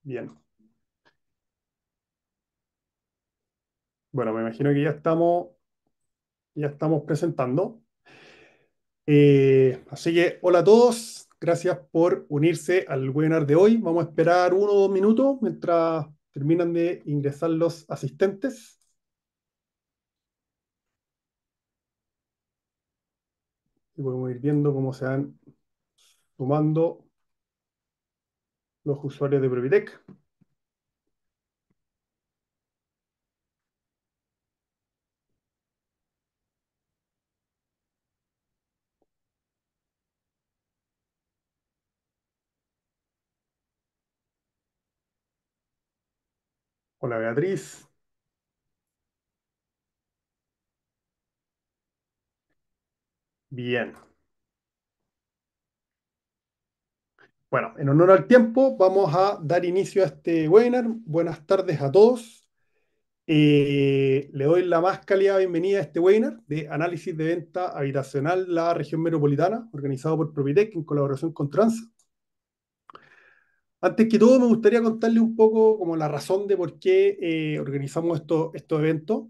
Bien. Bueno, me imagino que ya estamos presentando. Así que, hola a todos. Gracias por unirse al webinar de hoy. Vamos a esperar 1 o 2 minutos mientras terminan de ingresar los asistentes. Y podemos ir viendo cómo se van sumando los usuarios de Propitec. Hola Beatriz. Bien. Bueno, en honor al tiempo, vamos a dar inicio a este webinar. Buenas tardes a todos. Le doy la más cálida bienvenida a este webinar de análisis de venta habitacional la región metropolitana, organizado por Propitec en colaboración con Transa. Antes que todo, me gustaría contarle un poco como la razón de por qué organizamos estos eventos,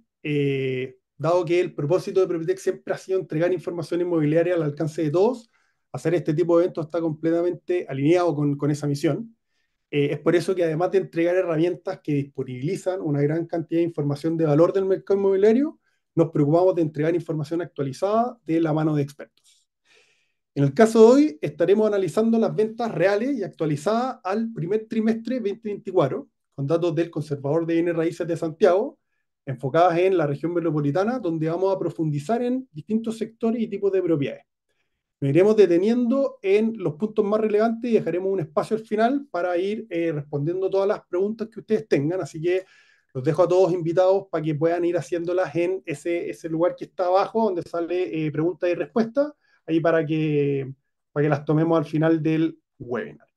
dado que el propósito de Propitec siempre ha sido entregar información inmobiliaria al alcance de todos. Hacer este tipo de eventos está completamente alineado con esa misión. Es por eso que además de entregar herramientas que disponibilizan una gran cantidad de información de valor del mercado inmobiliario, nos preocupamos de entregar información actualizada de la mano de expertos. En el caso de hoy, estaremos analizando las ventas reales y actualizadas al primer trimestre 2024, con datos del Conservador de Bienes Raíces de Santiago, enfocadas en la región metropolitana, donde vamos a profundizar en distintos sectores y tipos de propiedades. Nos iremos deteniendo en los puntos más relevantes y dejaremos un espacio al final para ir respondiendo todas las preguntas que ustedes tengan. Así que los dejo a todos invitados para que puedan ir haciéndolas en ese lugar que está abajo, donde sale preguntas y respuestas, ahí para que las tomemos al final del webinar.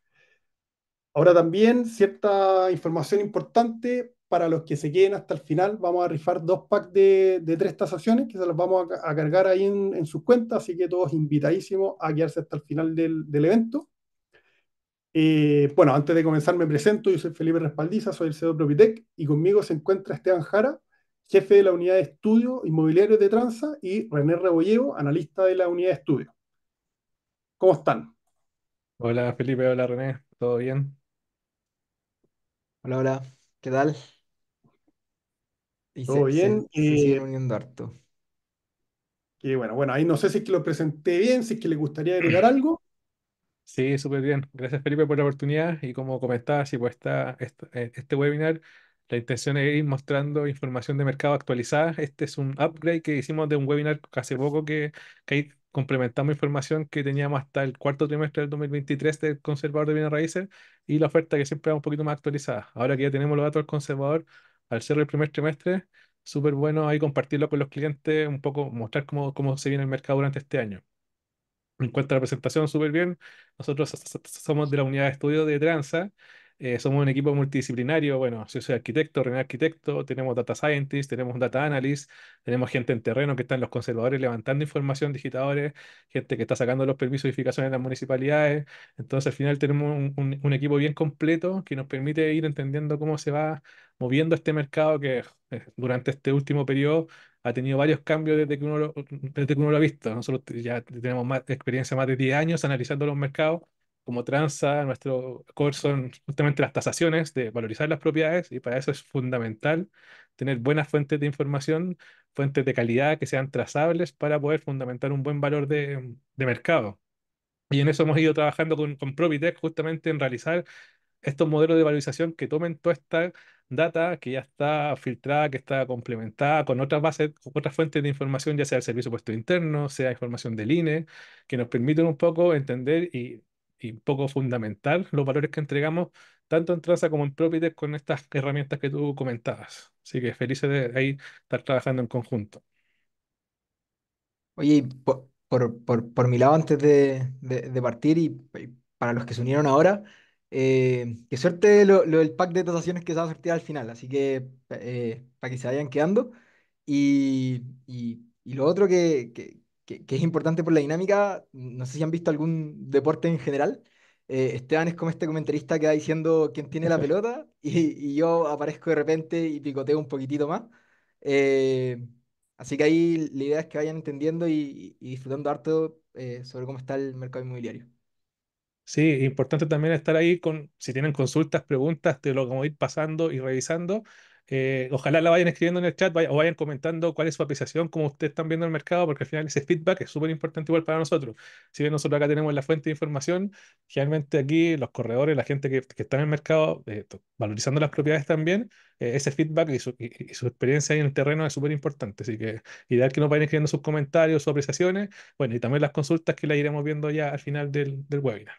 Ahora también cierta información importante para los que se queden hasta el final. Vamos a rifar 2 packs de 3 tasaciones que se las vamos a cargar ahí en sus cuentas, así que todos invitadísimos a quedarse hasta el final del evento. Bueno, antes de comenzar me presento, yo soy Felipe Respaldiza, soy el CEO de Propitec y conmigo se encuentra Esteban Jara, jefe de la unidad de estudio inmobiliario de Transa, y René Rebolledo, analista de la unidad de estudio. ¿Cómo están? Hola Felipe, hola René, ¿todo bien? Hola, hola, ¿qué tal? Y ¿Todo se, bien? se, se siguen uniendo harto. Que bueno, ahí no sé si es que lo presenté bien, si es que le gustaría agregar algo. Sí, súper bien. Gracias Felipe por la oportunidad y como comentaba, sí, pues este webinar, la intención es ir mostrando información de mercado actualizada. Este es un upgrade que hicimos de un webinar hace poco que ahí complementamos información que teníamos hasta el cuarto trimestre del 2023 del conservador de bienes raíces y la oferta que siempre va un poquito más actualizada. Ahora que ya tenemos los datos del conservador, al ser el primer trimestre, súper bueno ahí compartirlo con los clientes, un poco mostrar cómo se viene el mercado durante este año. En cuanto a la presentación, súper bien. Nosotros somos de la unidad de estudio de Transa. Somos un equipo multidisciplinario. Bueno, yo soy arquitecto, René arquitecto, tenemos data scientist, tenemos data analyst, tenemos gente en terreno que está en los conservadores levantando información, digitadores, gente que está sacando los permisos de edificación en las municipalidades. Entonces, al final tenemos un equipo bien completo que nos permite ir entendiendo cómo se va moviendo este mercado que durante este último periodo ha tenido varios cambios desde que uno lo ha visto. Nosotros ya tenemos más experiencia, más de 10 años analizando los mercados. Como Transa, nuestro core son justamente las tasaciones de valorizar las propiedades y para eso es fundamental tener buenas fuentes de información, fuentes de calidad que sean trazables para poder fundamentar un buen valor de mercado. Y en eso hemos ido trabajando con Propitech justamente en realizar estos modelos de valorización que tomen toda esta data que ya está filtrada, que está complementada con otras bases, con otras fuentes de información, ya sea el servicio de puesto interno, sea información del INE, que nos permiten un poco entender y un poco fundamentar los valores que entregamos tanto en Transa como en Propitech con estas herramientas que tú comentabas. Así que felices de ahí estar trabajando en conjunto. Oye, y por mi lado, antes de partir y para los que se unieron ahora, qué suerte lo del pack de dotaciones que se va a sortear al final, así que para que se vayan quedando. Y lo otro que es importante por la dinámica, no sé si han visto algún deporte en general, Esteban es como este comentarista que va diciendo quién tiene la pelota y yo aparezco de repente y picoteo un poquitito más. Eh, Así que ahí la idea es que vayan entendiendo y disfrutando harto sobre cómo está el mercado inmobiliario. Sí, importante también estar ahí con, si tienen consultas, preguntas, te lo vamos a ir pasando y revisando. Ojalá la vayan escribiendo en el chat o vayan comentando cuál es su apreciación, cómo ustedes están viendo el mercado, porque al final ese feedback es súper importante igual para nosotros. Si bien nosotros acá tenemos la fuente de información, generalmente aquí los corredores, la gente que está en el mercado, valorizando las propiedades también, ese feedback y su experiencia ahí en el terreno es súper importante. Así que ideal que nos vayan escribiendo sus comentarios, sus apreciaciones, bueno, y también las consultas que las iremos viendo ya al final del webinar.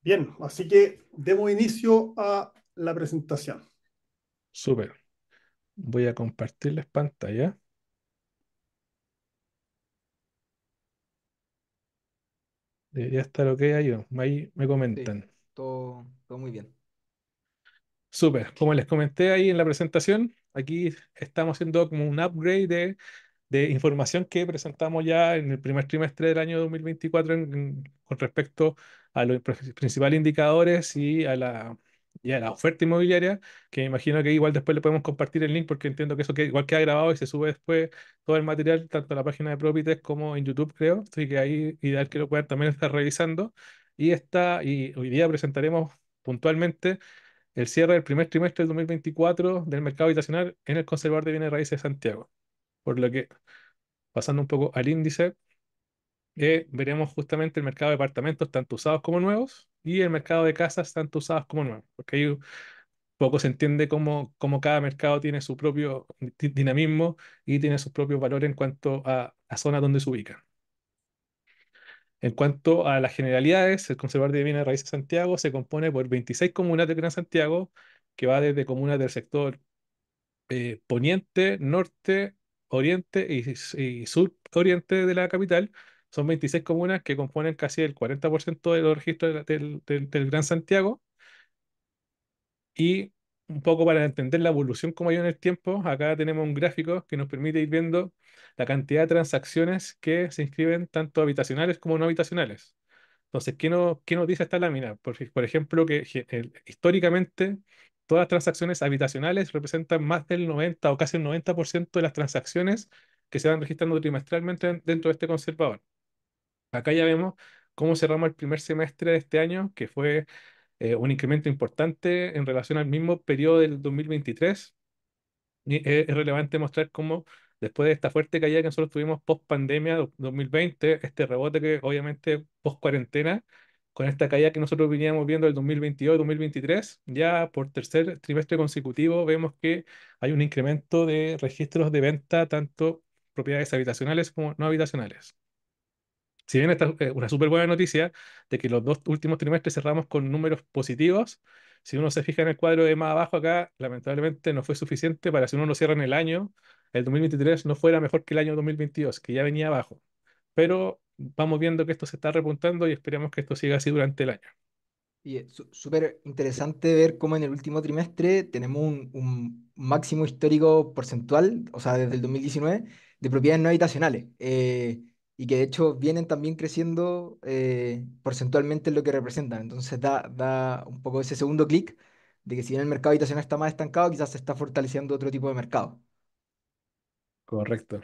Bien, así que demos inicio a la presentación. Súper. Voy a compartirles pantalla. Debería estar ok ahí, ¿no? Ahí me Sí, comentan. todo muy bien. Súper. Como les comenté ahí en la presentación, aquí estamos haciendo como un upgrade de información que presentamos ya en el primer trimestre del año 2024 con respecto a los principales indicadores y a la oferta inmobiliaria, que me imagino que igual después le podemos compartir el link porque entiendo que eso igual queda grabado y se sube después todo el material, tanto a la página de Propites como en YouTube, creo. Así que ahí ideal que lo puedan también estar revisando. Y hoy día presentaremos puntualmente el cierre del primer trimestre del 2024 del mercado habitacional en el Conservador de Bienes Raíces de Santiago. Por lo que pasando un poco al índice, veremos justamente el mercado de departamentos, tanto usados como nuevos, y el mercado de casas, tanto usadas como nuevos, porque ahí un poco se entiende cómo cada mercado tiene su propio dinamismo y tiene sus propios valores en cuanto a zonas donde se ubica. En cuanto a las generalidades, el Conservador de Bienes Raíces Santiago se compone por 26 comunas de Gran Santiago, que va desde comunas del sector poniente, norte, oriente y suroriente de la capital. Son 26 comunas que componen casi el 40% de los registros del Gran Santiago. Y un poco para entender la evolución como ha ido en el tiempo, acá tenemos un gráfico que nos permite ir viendo la cantidad de transacciones que se inscriben tanto habitacionales como no habitacionales. Entonces, qué nos dice esta lámina? Por ejemplo, que históricamente todas las transacciones habitacionales representan más del 90 o casi el 90% de las transacciones que se van registrando trimestralmente dentro de este conservador. Acá ya vemos cómo cerramos el primer semestre de este año, que fue un incremento importante en relación al mismo periodo del 2023. Y es relevante mostrar cómo después de esta fuerte caída que nosotros tuvimos post pandemia 2020, este rebote que obviamente post cuarentena, con esta caída que nosotros veníamos viendo el 2022 y 2023, ya por tercer trimestre consecutivo vemos que hay un incremento de registros de venta, tanto propiedades habitacionales como no habitacionales. Si bien esta es una súper buena noticia de que los dos últimos trimestres cerramos con números positivos, si uno se fija en el cuadro de más abajo acá, lamentablemente no fue suficiente para si uno lo cierra en el año, el 2023 no fuera mejor que el año 2022, que ya venía abajo. Pero vamos viendo que esto se está repuntando y esperamos que esto siga así durante el año. Y es súper interesante ver cómo en el último trimestre tenemos un máximo histórico porcentual, o sea, desde el 2019, de propiedades no habitacionales. Y que de hecho vienen también creciendo porcentualmente en lo que representan. Entonces da un poco ese segundo clic de que si bien el mercado habitacional está más estancado, quizás se está fortaleciendo otro tipo de mercado. Correcto.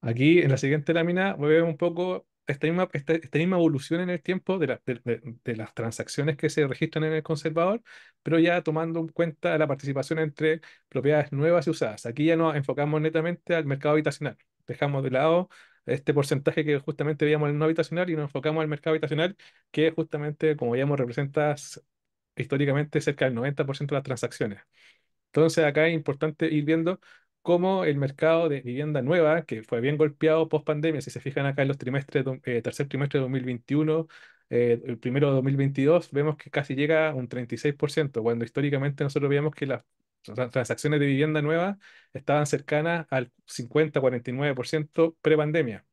Aquí en la siguiente lámina voy a ver un poco esta misma evolución en el tiempo de las transacciones que se registran en el conservador, pero ya tomando en cuenta la participación entre propiedades nuevas y usadas. Aquí ya nos enfocamos netamente al mercado habitacional. Dejamos de lado este porcentaje que justamente veíamos en el no habitacional y nos enfocamos al mercado habitacional, que justamente, como veíamos, representa históricamente cerca del 90% de las transacciones. Entonces acá es importante ir viendo cómo el mercado de vivienda nueva, que fue bien golpeado post pandemia, si se fijan acá en los trimestres, tercer trimestre de 2021, el primero de 2022, vemos que casi llega a un 36%, cuando históricamente nosotros veíamos que las transacciones de vivienda nueva estaban cercanas al 50-49% pre-pandemia.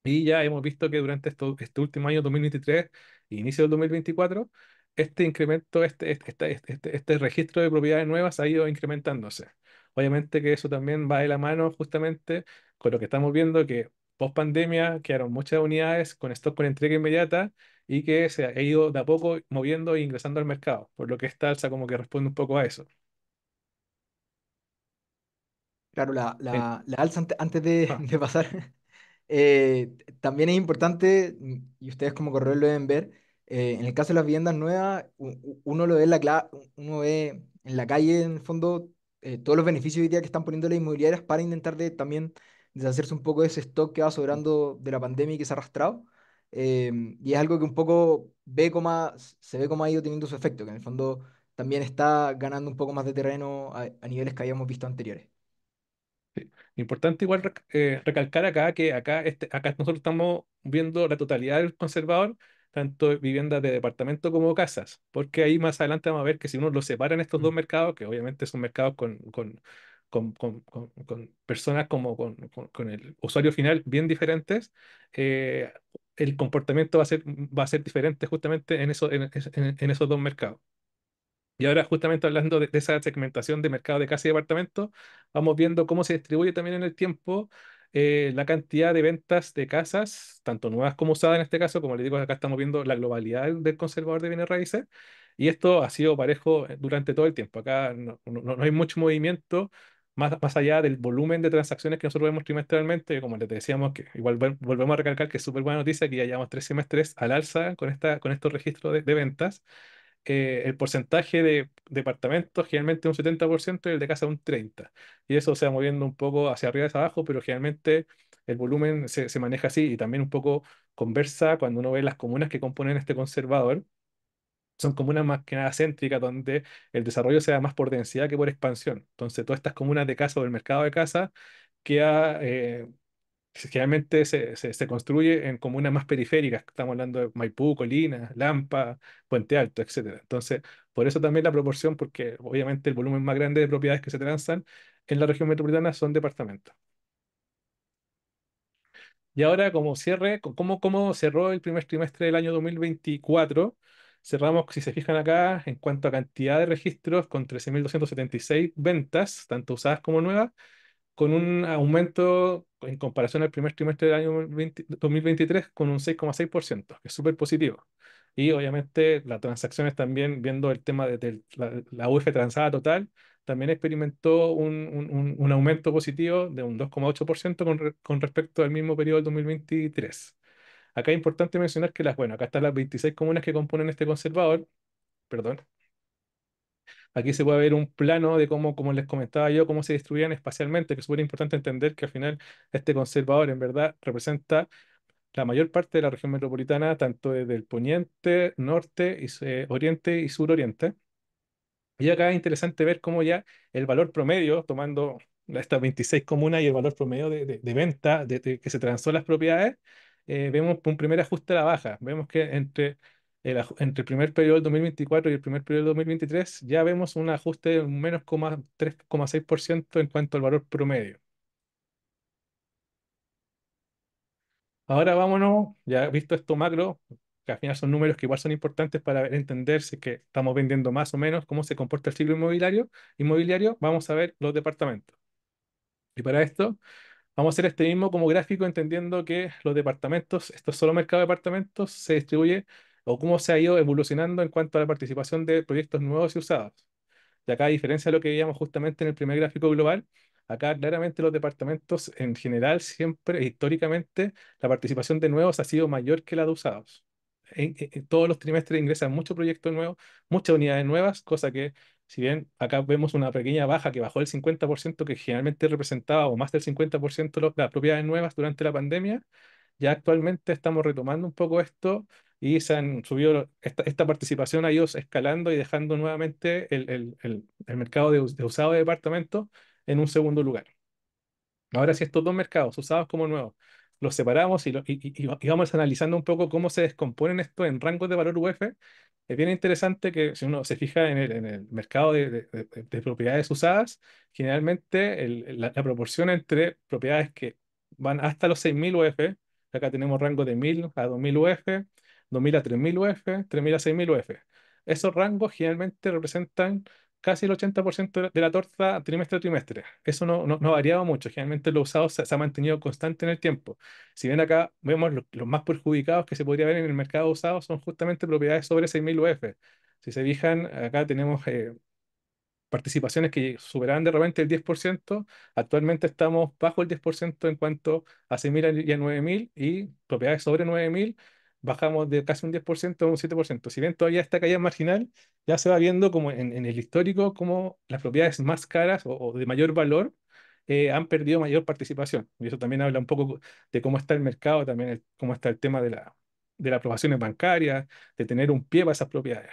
Y ya hemos visto que durante este último año 2023 e inicio del 2024, este incremento, este registro de propiedades nuevas ha ido incrementándose. Obviamente que eso también va de la mano justamente con lo que estamos viendo, que post pandemia quedaron muchas unidades con stock con entrega inmediata y que se ha ido de a poco moviendo e ingresando al mercado, por lo que esta alza como que responde un poco a eso. Claro, En- la alza antes de, ah, de pasar, también es importante, y ustedes como corredores lo deben ver, en el caso de las viviendas nuevas, uno lo ve uno ve en la calle, en el fondo, todos los beneficios hoy día que están poniendo las inmobiliarias para intentar también deshacerse un poco de ese stock que va sobrando de la pandemia y que se ha arrastrado. Y es algo que un poco se ve cómo ha ido teniendo su efecto, que en el fondo también está ganando un poco más de terreno a niveles que habíamos visto anteriores. Sí. Importante igual recalcar acá que acá nosotros estamos viendo la totalidad del conservador, tanto viviendas de departamento como casas, porque ahí más adelante vamos a ver que si uno lo separa en estos dos Mm. mercados, que obviamente son mercados con personas como con el usuario final bien diferentes, eh, el comportamiento va a ser diferente justamente en esos dos mercados. Y ahora, justamente hablando de esa segmentación de mercado de casa y departamento, vamos viendo cómo se distribuye también en el tiempo la cantidad de ventas de casas, tanto nuevas como usadas en este caso. Como les digo, acá estamos viendo la globalidad del conservador de bienes raíces. Y esto ha sido parejo durante todo el tiempo. Acá no hay mucho movimiento más allá del volumen de transacciones que nosotros vemos trimestralmente. Como les decíamos, que igual volvemos a recalcar que es súper buena noticia que ya llevamos 3 semestres al alza con estos registros de ventas. El porcentaje de departamentos generalmente un 70% y el de casa un 30%. Y eso se va moviendo un poco hacia arriba y hacia abajo, pero generalmente el volumen se maneja así y también un poco conversa cuando uno ve las comunas que componen este conservador. Son comunas más que nada céntricas, donde el desarrollo se da más por densidad que por expansión. Entonces, todas estas comunas de casa o del mercado de casa queda generalmente se construye en comunas más periféricas. Estamos hablando de Maipú, Colina, Lampa, Puente Alto, etcétera. Entonces, por eso también la proporción, porque obviamente el volumen más grande de propiedades que se transan en la región metropolitana son departamentos. Y ahora, como cierre, ¿cómo cerró el primer trimestre del año 2024? Cerramos, si se fijan acá, en cuanto a cantidad de registros, con 13.276 ventas, tanto usadas como nuevas, con un aumento en comparación al primer trimestre del año 2023 con un 6,6%, que es súper positivo. Y obviamente las transacciones también, viendo el tema de la UF transada total, también experimentó un aumento positivo de un 2,8% con respecto al mismo periodo del 2023. Acá es importante mencionar que bueno, acá están las 26 comunas que componen este conservador, perdón. Aquí se puede ver un plano de cómo, como les comentaba yo, cómo se distribuían espacialmente, que es súper importante entender que al final este conservador en verdad representa la mayor parte de la región metropolitana, tanto desde el poniente, norte, oriente y suroriente. Y acá es interesante ver cómo ya el valor promedio, tomando estas 26 comunas y el valor promedio de venta de que se transó las propiedades, vemos un primer ajuste a la baja. Vemos que entre el primer periodo del 2024 y el primer periodo del 2023 ya vemos un ajuste de un menos 3,6% en cuanto al valor promedio. Ahora vámonos, ya visto esto macro, que al final son números que igual son importantes para entender si es que estamos vendiendo más o menos, cómo se comporta el ciclo inmobiliario, vamos a ver los departamentos. Y para esto vamos a hacer este mismo como gráfico entendiendo que los departamentos, estos solo mercado de departamentos, se distribuye o cómo se ha ido evolucionando en cuanto a la participación de proyectos nuevos y usados. Y acá, a diferencia de lo que veíamos justamente en el primer gráfico global, acá claramente los departamentos en general, siempre, históricamente, la participación de nuevos ha sido mayor que la de usados. En todos los trimestres ingresan muchos proyectos nuevos, muchas unidades nuevas, cosa que, si bien acá vemos una pequeña baja que bajó el 50%, que generalmente representaba, o más del 50% las propiedades nuevas durante la pandemia, ya actualmente estamos retomando un poco esto y se han subido, esta participación ha ido escalando y dejando nuevamente el mercado de usado de departamentos en un segundo lugar. Ahora, si estos dos mercados, usados como nuevos, los separamos y vamos analizando un poco cómo se descomponen esto en rangos de valor UF, es bien interesante que si uno se fija en el mercado de propiedades usadas, generalmente la proporción entre propiedades que van hasta los 6.000 UF, acá tenemos rangos de 1.000 a 2.000 UF, 2.000 a 3.000 UF, 3.000 a 6.000 UF. Esos rangos generalmente representan casi el 80% de la torta trimestre a trimestre. Eso no ha variado mucho. Generalmente lo usado se ha mantenido constante en el tiempo. Si bien acá vemos los más perjudicados que se podría ver en el mercado usado son justamente propiedades sobre 6.000 UF. Si se fijan, acá tenemos participaciones que superaban de repente el 10%. Actualmente estamos bajo el 10% en cuanto a 6.000 y a 9.000, y propiedades sobre 9.000 bajamos de casi un 10% a un 7%. Si bien todavía esta caída marginal, ya se va viendo como en el histórico como las propiedades más caras o de mayor valor han perdido mayor participación. Y eso también habla un poco de cómo está el mercado, también cómo está el tema de las aprobaciones bancarias, de tener un pie para esas propiedades.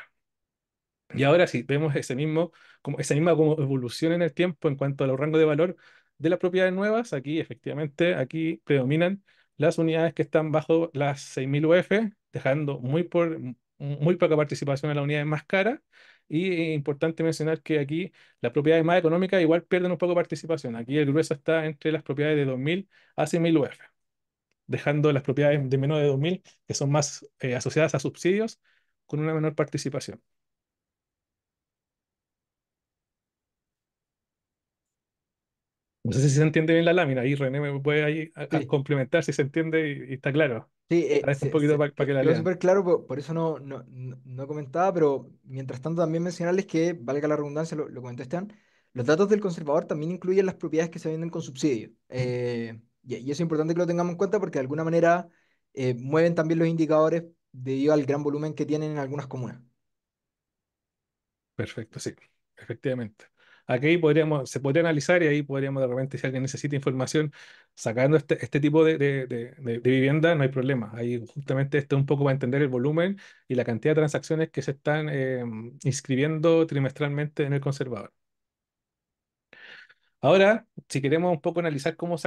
Y ahora sí, vemos esa misma como evolución en el tiempo en cuanto a los rangos de valor de las propiedades nuevas. Aquí, efectivamente, aquí predominan las unidades que están bajo las 6.000 UF, dejando muy poca participación en las unidades más caras. Y es importante mencionar que aquí las propiedades más económicas igual pierden un poco de participación. Aquí el grueso está entre las propiedades de 2.000 a 6.000 UF, dejando las propiedades de menos de 2.000, que son más asociadas a subsidios, con una menor participación. No sé si se entiende bien la lámina. Ahí René me puede ahí a Sí. complementar si se entiende y está claro. Sí, Agradezco un poquito para que la quedó lean. súper claro, por eso no comentaba, pero mientras tanto también mencionarles que, valga la redundancia, lo comentó Esteban, los datos del conservador también incluyen las propiedades que se venden con subsidio. Y eso es importante que lo tengamos en cuenta porque de alguna manera mueven también los indicadores debido al gran volumen que tienen en algunas comunas. Perfecto, sí, efectivamente. Aquí se podría analizar y ahí podríamos de repente, si alguien necesita información, sacando este tipo de vivienda, no hay problema. Ahí justamente esto es un poco para entender el volumen y la cantidad de transacciones que se están inscribiendo trimestralmente en el conservador. Ahora, si queremos un poco analizar cómo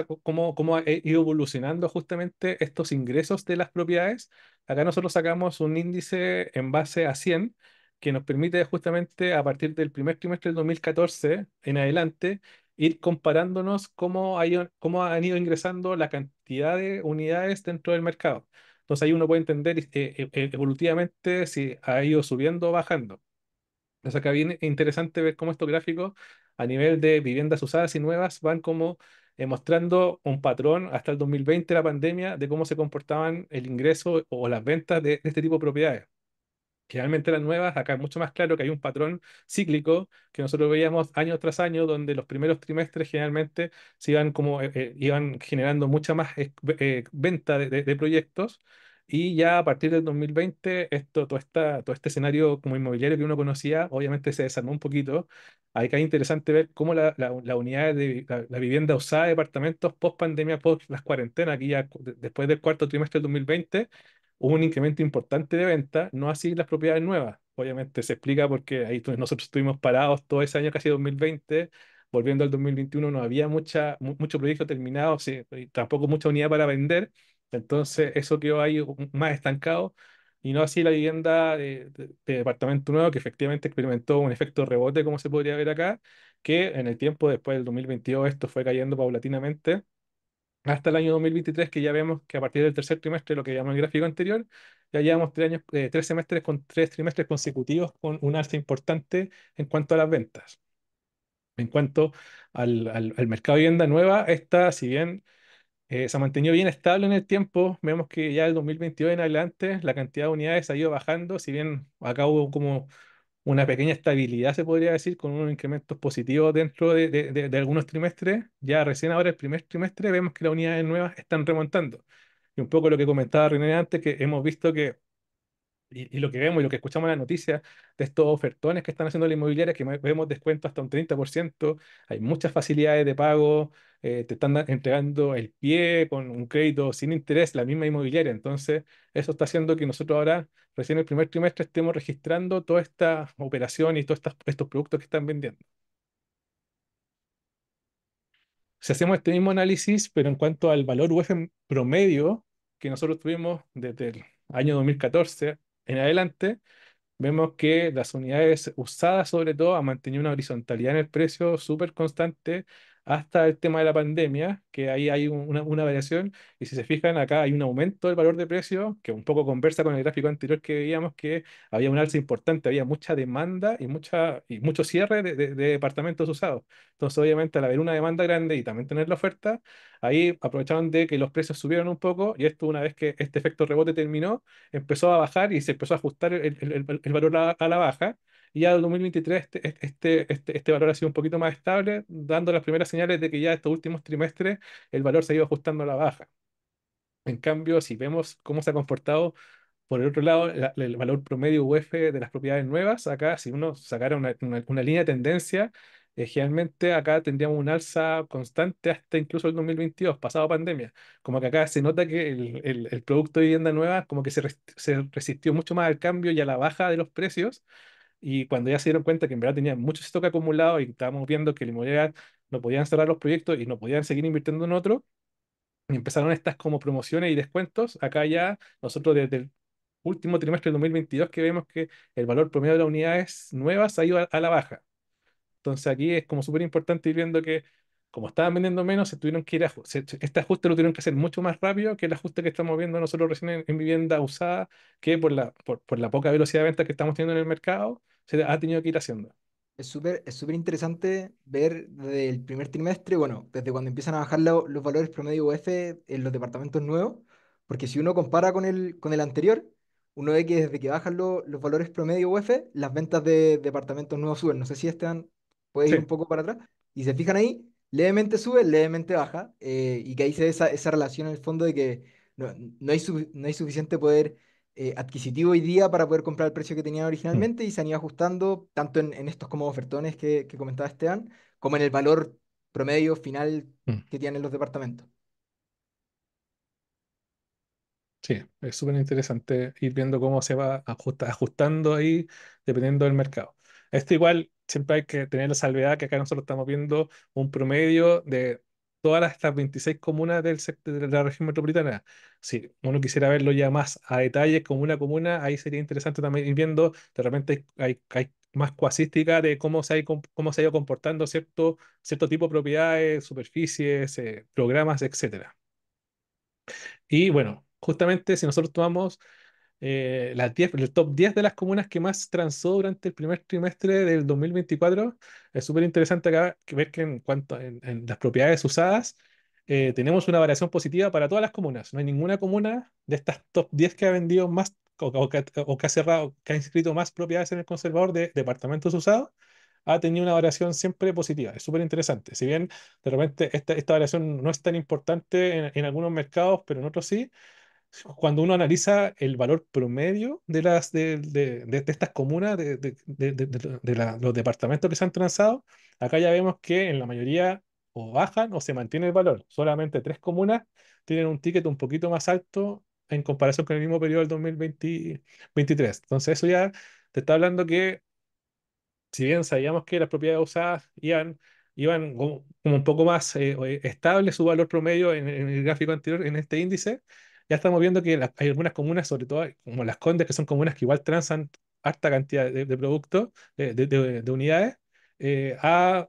ha ido evolucionando justamente estos ingresos de las propiedades, acá nosotros sacamos un índice en base a 100 que nos permite justamente a partir del primer trimestre del 2014 en adelante ir comparándonos cómo han ido ingresando la cantidad de unidades dentro del mercado. Entonces ahí uno puede entender evolutivamente si ha ido subiendo o bajando. Entonces acá viene interesante ver cómo estos gráficos a nivel de viviendas usadas y nuevas van como mostrando un patrón hasta el 2020, la pandemia, de cómo se comportaban el ingreso o las ventas de este tipo de propiedades. Generalmente las nuevas, acá es mucho más claro que hay un patrón cíclico que nosotros veíamos año tras año, donde los primeros trimestres generalmente se iban iban generando mucha más venta de proyectos, y ya a partir del 2020 todo este escenario como inmobiliario que uno conocía obviamente se desarmó un poquito. Acá es interesante ver cómo la unidad la vivienda usada de departamentos post pandemia, post las cuarentenas, aquí ya después del cuarto trimestre del 2020 hubo un incremento importante de venta, no así las propiedades nuevas. Obviamente se explica porque nosotros estuvimos parados todo ese año, casi 2020, volviendo al 2021 no había mucho proyecto terminado, sí, y tampoco mucha unidad para vender, entonces eso quedó ahí más estancado, y no así la vivienda de departamento nuevo, que efectivamente experimentó un efecto rebote, como se podría ver acá, que en el tiempo después del 2022 esto fue cayendo paulatinamente hasta el año 2023, que ya vemos que a partir del tercer trimestre, lo que llamamos el gráfico anterior, ya llevamos 3 semestres con 3 trimestres consecutivos con un alza importante en cuanto a las ventas. En cuanto al mercado de vivienda nueva, esta, si bien se ha mantenido bien estable en el tiempo, vemos que ya del 2022 en adelante la cantidad de unidades ha ido bajando, si bien acá hubo como una pequeña estabilidad, se podría decir, con unos incrementos positivos dentro de algunos trimestres. Ya recién ahora el primer trimestre vemos que las unidades nuevas están remontando. Y un poco lo que comentaba René antes, que hemos visto que, y lo que vemos y lo que escuchamos en las noticias de estos ofertones que están haciendo las inmobiliarias, que vemos descuento hasta un 30%, hay muchas facilidades de pago, te están entregando el pie con un crédito sin interés, la misma inmobiliaria. Entonces, eso está haciendo que nosotros ahora, recién el primer trimestre, estemos registrando toda esta operación y todos estos productos que están vendiendo. Si hacemos este mismo análisis, pero en cuanto al valor UF promedio que nosotros tuvimos desde el año 2014 en adelante, vemos que las unidades usadas sobre todo han mantenido una horizontalidad en el precio súper constante, hasta el tema de la pandemia, que ahí hay una variación, y si se fijan, acá hay un aumento del valor de precio, que un poco conversa con el gráfico anterior que veíamos, que había un alza importante, había mucha demanda y mucho cierre de departamentos usados. Entonces, obviamente, al haber una demanda grande y también tener la oferta, ahí aprovecharon de que los precios subieron un poco, y esto una vez que este efecto rebote terminó, empezó a bajar y se empezó a ajustar el valor a la baja. Y ya el 2023 este valor ha sido un poquito más estable, dando las primeras señales de que ya estos últimos trimestres el valor se ha ido ajustando a la baja. En cambio, si vemos cómo se ha comportado por el otro lado el valor promedio UF de las propiedades nuevas, acá si uno sacara una línea de tendencia, generalmente acá tendríamos un alza constante hasta incluso el 2022, pasado pandemia. Como que acá se nota que el producto de vivienda nueva como que se resistió mucho más al cambio y a la baja de los precios, y cuando ya se dieron cuenta que en verdad tenían mucho stock acumulado y estábamos viendo que la inmobiliaria no podían cerrar los proyectos y no podían seguir invirtiendo en otro, y empezaron estas como promociones y descuentos. Acá ya nosotros desde el último trimestre del 2022 que vemos que el valor promedio de las unidades nuevas ha ido a la baja. Entonces aquí es como súper importante ir viendo que como estaban vendiendo menos, se tuvieron que ir este ajuste lo tuvieron que hacer mucho más rápido que el ajuste que estamos viendo nosotros recién en vivienda usada, que por la poca velocidad de venta que estamos teniendo en el mercado, se ha tenido que ir haciendo. Es súper interesante ver desde el primer trimestre, bueno, desde cuando empiezan a bajar los valores promedio UF en los departamentos nuevos, porque si uno compara con el anterior, uno ve que desde que bajan los valores promedio UF, las ventas de departamentos nuevos suben. No sé si Esteban puede ir un Sí. poco para atrás. Y se fijan ahí, levemente sube, levemente baja, y que ahí se ve esa relación en el fondo de que no hay suficiente poder adquisitivo hoy día para poder comprar el precio que tenían Mm, originalmente y se han ido ajustando tanto en estos como ofertones que comentaba Esteban, como en el valor promedio final mm. que tienen los departamentos. Sí, es súper interesante ir viendo cómo se va ajustando ahí dependiendo del mercado. Esto igual siempre hay que tener la salvedad que acá nosotros estamos viendo un promedio de estas 26 comunas del sector de la región metropolitana. Si uno quisiera verlo ya más a detalle, comuna a comuna, ahí sería interesante también ir viendo, de repente hay más cuasística de cómo se ha ido comportando cierto tipo de propiedades, superficies, programas, etcétera. Y bueno, justamente si nosotros tomamos el top 10 de las comunas que más transó durante el primer trimestre del 2024, es súper interesante acá ver que en cuanto en las propiedades usadas, tenemos una variación positiva para todas las comunas. No hay ninguna comuna de estas top 10 que ha vendido más o que ha cerrado, que ha inscrito más propiedades en el conservador de departamentos usados. Ha tenido una variación siempre positiva. Es súper interesante. Si bien de repente esta variación no es tan importante en algunos mercados, pero en otros sí, cuando uno analiza el valor promedio de estas comunas, los departamentos que se han transado, acá ya vemos que en la mayoría o bajan o se mantiene el valor. Solamente tres comunas tienen un ticket un poquito más alto en comparación con el mismo periodo del 2023. Entonces eso ya te está hablando que si bien sabíamos que las propiedades usadas iban como un poco más estable su valor promedio en el gráfico anterior, en este índice, ya estamos viendo que hay algunas comunas, sobre todo como Las Condes, que son comunas que igual transan harta cantidad de productos, de unidades, ha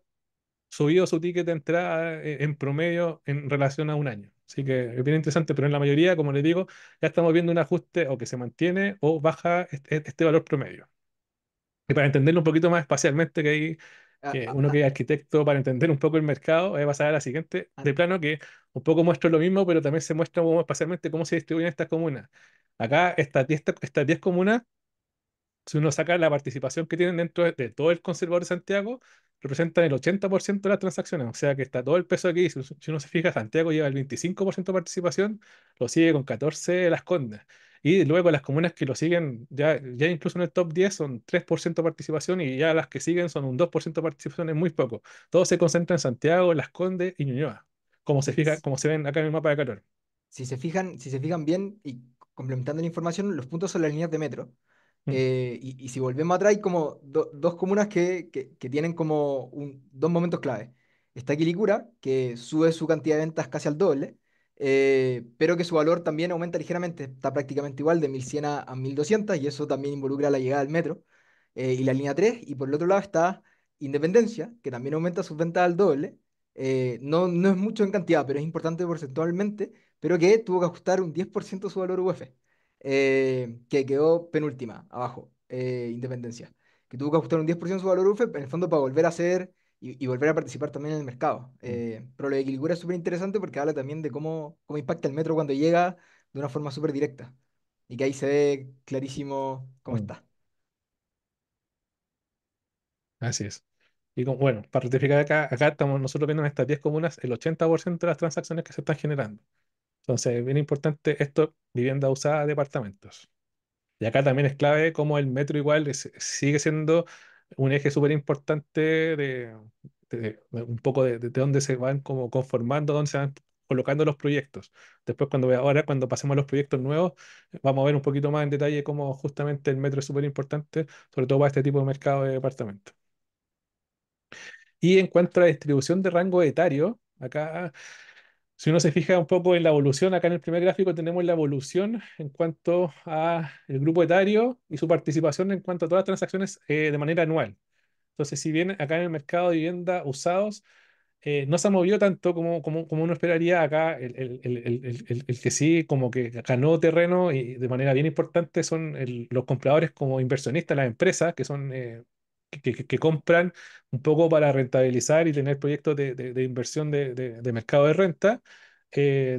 subido su ticket de entrada en promedio en relación a un año. Así que es bien interesante, pero en la mayoría, como les digo, ya estamos viendo un ajuste o que se mantiene o baja este valor promedio. Y para entenderlo un poquito más espacialmente, Ah, que ah, uno que ah, es arquitecto, para entender un poco el mercado, voy a pasar a la siguiente ah, de plano, que un poco muestra lo mismo, pero también se muestra como espacialmente cómo se distribuyen estas comunas. Acá, estas 10 comunas, si uno saca la participación que tienen dentro de todo el conservador de Santiago, representan el 80% de las transacciones. O sea que está todo el peso aquí. Si uno se fija, Santiago lleva el 25% de participación, lo sigue con 14 Las Condes. Y luego las comunas que lo siguen, ya incluso en el top 10 son 3% de participación, y ya las que siguen son un 2% de participación, es muy poco. Todo se concentra en Santiago, Las Condes y Ñuñoa, como se ven acá en el mapa de calor. si se fijan bien y complementando la información, los puntos son las líneas de metro. Mm, Y si volvemos atrás, hay como dos comunas que tienen como dos momentos clave. Está Quilicura, que sube su cantidad de ventas casi al doble, pero que su valor también aumenta ligeramente, está prácticamente igual, de 1100 a 1200, y eso también involucra la llegada del metro y la línea 3. Y por el otro lado está Independencia, que también aumenta sus ventas al doble, No es mucho en cantidad, pero es importante porcentualmente, pero que tuvo que ajustar un 10% su valor UF, que quedó penúltima, abajo, Independencia, que tuvo que ajustar un 10% su valor UF, en el fondo para volver a hacer y volver a participar también en el mercado. Pero lo de Quilicura es súper interesante porque habla también de cómo impacta el metro cuando llega de una forma súper directa, y que ahí se ve clarísimo cómo Mm. está. Así es. Y bueno, para rectificar acá estamos nosotros viendo en estas 10 comunas el 80% de las transacciones que se están generando. Entonces, es bien importante esto, vivienda usada, departamentos. Y acá también es clave cómo el metro igual sigue siendo un eje súper importante de un poco de dónde se van como conformando, dónde se van colocando los proyectos. Después, ahora, cuando pasemos a los proyectos nuevos, vamos a ver un poquito más en detalle cómo justamente el metro es súper importante, sobre todo para este tipo de mercado de departamentos. Y en cuanto a la distribución de rango etario, acá, si uno se fija un poco en la evolución, acá en el primer gráfico tenemos la evolución en cuanto a el grupo etario y su participación en cuanto a todas las transacciones de manera anual. Entonces, si bien acá en el mercado de vivienda usados no se ha movido tanto como uno esperaría, acá el que sí como que ganó terreno y de manera bien importante son los compradores como inversionistas, las empresas que son que compran un poco para rentabilizar y tener proyectos de inversión de mercado de renta.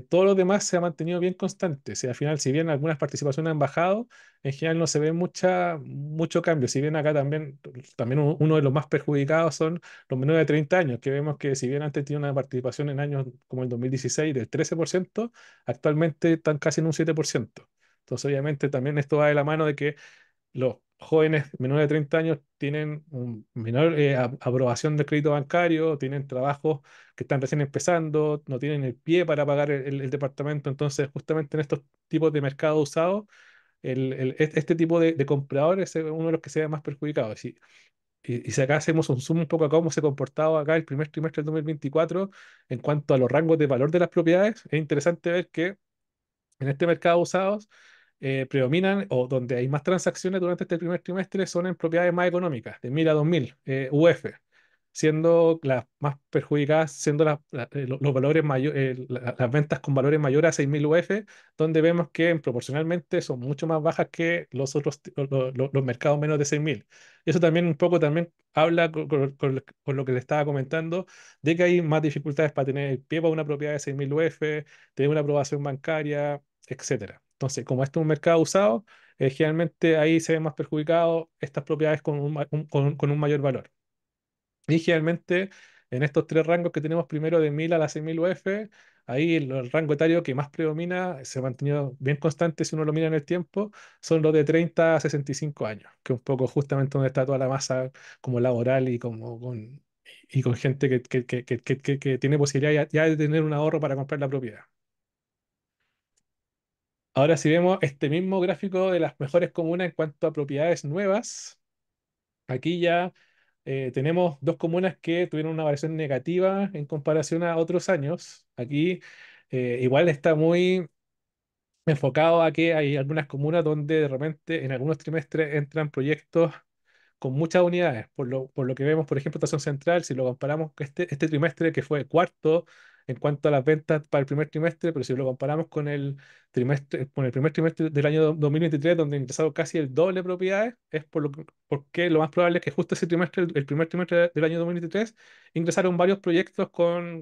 Todo lo demás se ha mantenido bien constante. O sea, al final, si bien algunas participaciones han bajado, en general no se ve mucho cambio. Si bien acá también uno de los más perjudicados son los menores de 30 años, que vemos que si bien antes tenía una participación en años como el 2016 del 13%, actualmente están casi en un 7%. Entonces, obviamente, también esto va de la mano de que los jóvenes menores de 30 años tienen un menor aprobación del crédito bancario, tienen trabajos que están recién empezando, no tienen el pie para pagar el departamento. Entonces, justamente en estos tipos de mercado usado, este tipo de compradores es uno de los que se ve más perjudicados. Y si acá hacemos un zoom un poco a cómo se ha comportado acá el primer trimestre del 2024 en cuanto a los rangos de valor de las propiedades, es interesante ver que en este mercado de usados predominan o donde hay más transacciones durante este primer trimestre son en propiedades más económicas, de 1000 a 2000 UF, siendo las más perjudicadas, siendo los valores las ventas con valores mayores a 6000 UF, donde vemos que proporcionalmente son mucho más bajas que los otros, los mercados menos de 6000. Y eso también un poco también habla con lo que le estaba comentando, de que hay más dificultades para tener el pie para una propiedad de 6000 UF, tener una aprobación bancaria, etcétera. Entonces, como esto es un mercado usado, generalmente ahí se ven más perjudicados estas propiedades con un mayor valor. Y generalmente en estos tres rangos que tenemos primero de 1000 a las 6000 UF, ahí el rango etario que más predomina, se ha mantenido bien constante si uno lo mira en el tiempo, son los de 30 a 65 años, que es un poco justamente donde está toda la masa como laboral y con gente que tiene posibilidad ya de tener un ahorro para comprar la propiedad. Ahora, si vemos este mismo gráfico de las mejores comunas en cuanto a propiedades nuevas, aquí ya tenemos dos comunas que tuvieron una variación negativa en comparación a otros años. Aquí igual está muy enfocado a que hay algunas comunas donde de repente en algunos trimestres entran proyectos con muchas unidades. Por lo que vemos, por ejemplo, Estación Central, si lo comparamos con este trimestre que fue cuarto en cuanto a las ventas para el primer trimestre, pero si lo comparamos con el primer trimestre del año 2023, donde ingresaron casi el doble de propiedades, es porque lo más probable es que justo ese trimestre, el primer trimestre del año 2023, ingresaron varios proyectos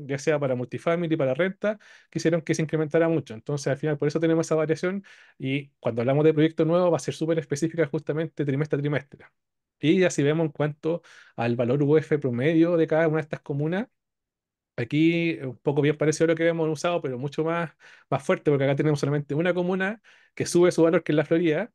ya sea para multifamily, para renta, que hicieron que se incrementara mucho. Entonces, al final, por eso tenemos esa variación y cuando hablamos de proyecto nuevo va a ser súper específica justamente trimestre a trimestre. Y así vemos en cuanto al valor UF promedio de cada una de estas comunas. Aquí un poco bien parecido a lo que hemos usado, pero mucho más fuerte, porque acá tenemos solamente una comuna que sube su valor, que es la Florida,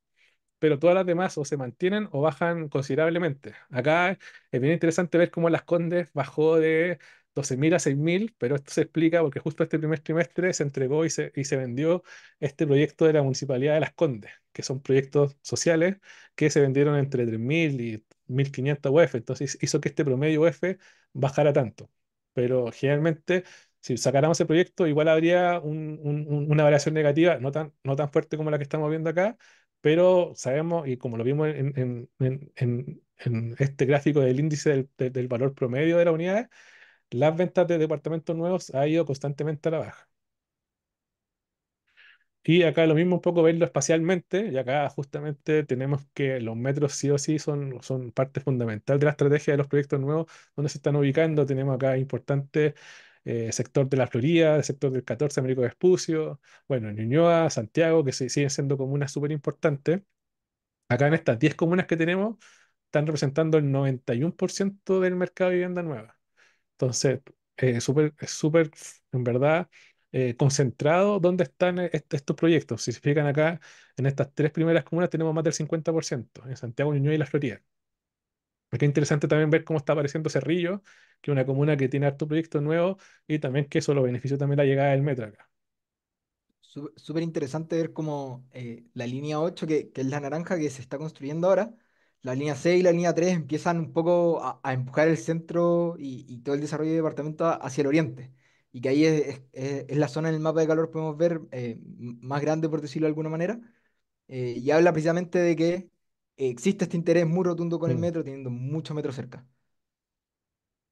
pero todas las demás o se mantienen o bajan considerablemente. Acá es bien interesante ver cómo Las Condes bajó de 12.000 a 6.000, pero esto se explica porque justo este primer trimestre se entregó y se vendió este proyecto de la Municipalidad de Las Condes, que son proyectos sociales que se vendieron entre 3.000 y 1.500 UF, entonces hizo que este promedio UF bajara tanto. Pero generalmente, si sacáramos ese proyecto, igual habría una variación negativa, no tan fuerte como la que estamos viendo acá, pero sabemos, y como lo vimos en este gráfico del índice del valor promedio de la unidad, las ventas de departamentos nuevos ha ido constantemente a la baja. Y acá lo mismo un poco verlo espacialmente, y acá justamente tenemos que los metros sí o sí son parte fundamental de la estrategia de los proyectos nuevos, donde se están ubicando. Tenemos acá importante sector de la Florida, el sector del 14 Américo Vespucio, bueno, Ñuñoa, Santiago, que siguen siendo comunas súper importantes. Acá en estas 10 comunas que tenemos, están representando el 91% del mercado de vivienda nueva. Entonces, es súper, en verdad, concentrado dónde están estos proyectos. Si se fijan acá, en estas tres primeras comunas tenemos más del 50%, en Santiago, Ñuñoa y La Florida. Porque es interesante también ver cómo está apareciendo Cerrillo, que es una comuna que tiene harto proyecto nuevo y también que eso lo benefició también la llegada del metro acá. Súper interesante ver cómo la línea 8 que es la naranja que se está construyendo ahora, la línea 6 y la línea 3 empiezan un poco a empujar el centro y todo el desarrollo de departamento hacia el oriente. Y que ahí es la zona en el mapa de calor, podemos ver, más grande, por decirlo de alguna manera. Y habla precisamente de que existe este interés muy rotundo con el Mm. metro, teniendo muchos metros cerca.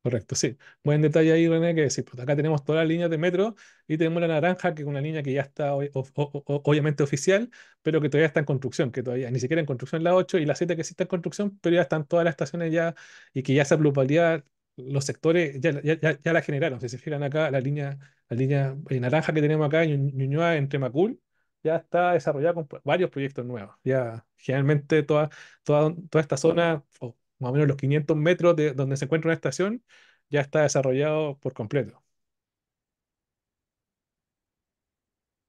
Correcto, sí. Buen detalle ahí, René, que sí, pues acá tenemos todas las líneas de metro y tenemos la naranja, que es una línea que ya está obviamente oficial, pero que todavía está en construcción, que todavía ni siquiera en construcción la 8 y la 7 que sí está en construcción, pero ya están todas las estaciones ya y que ya esa plusvalía, los sectores ya la generaron. Si se fijan acá, la línea naranja que tenemos acá en Ñuñoa, entre Macul, ya está desarrollada con varios proyectos nuevos. Ya generalmente toda esta zona, o más o menos los 500 metros de donde se encuentra una estación, ya está desarrollado por completo.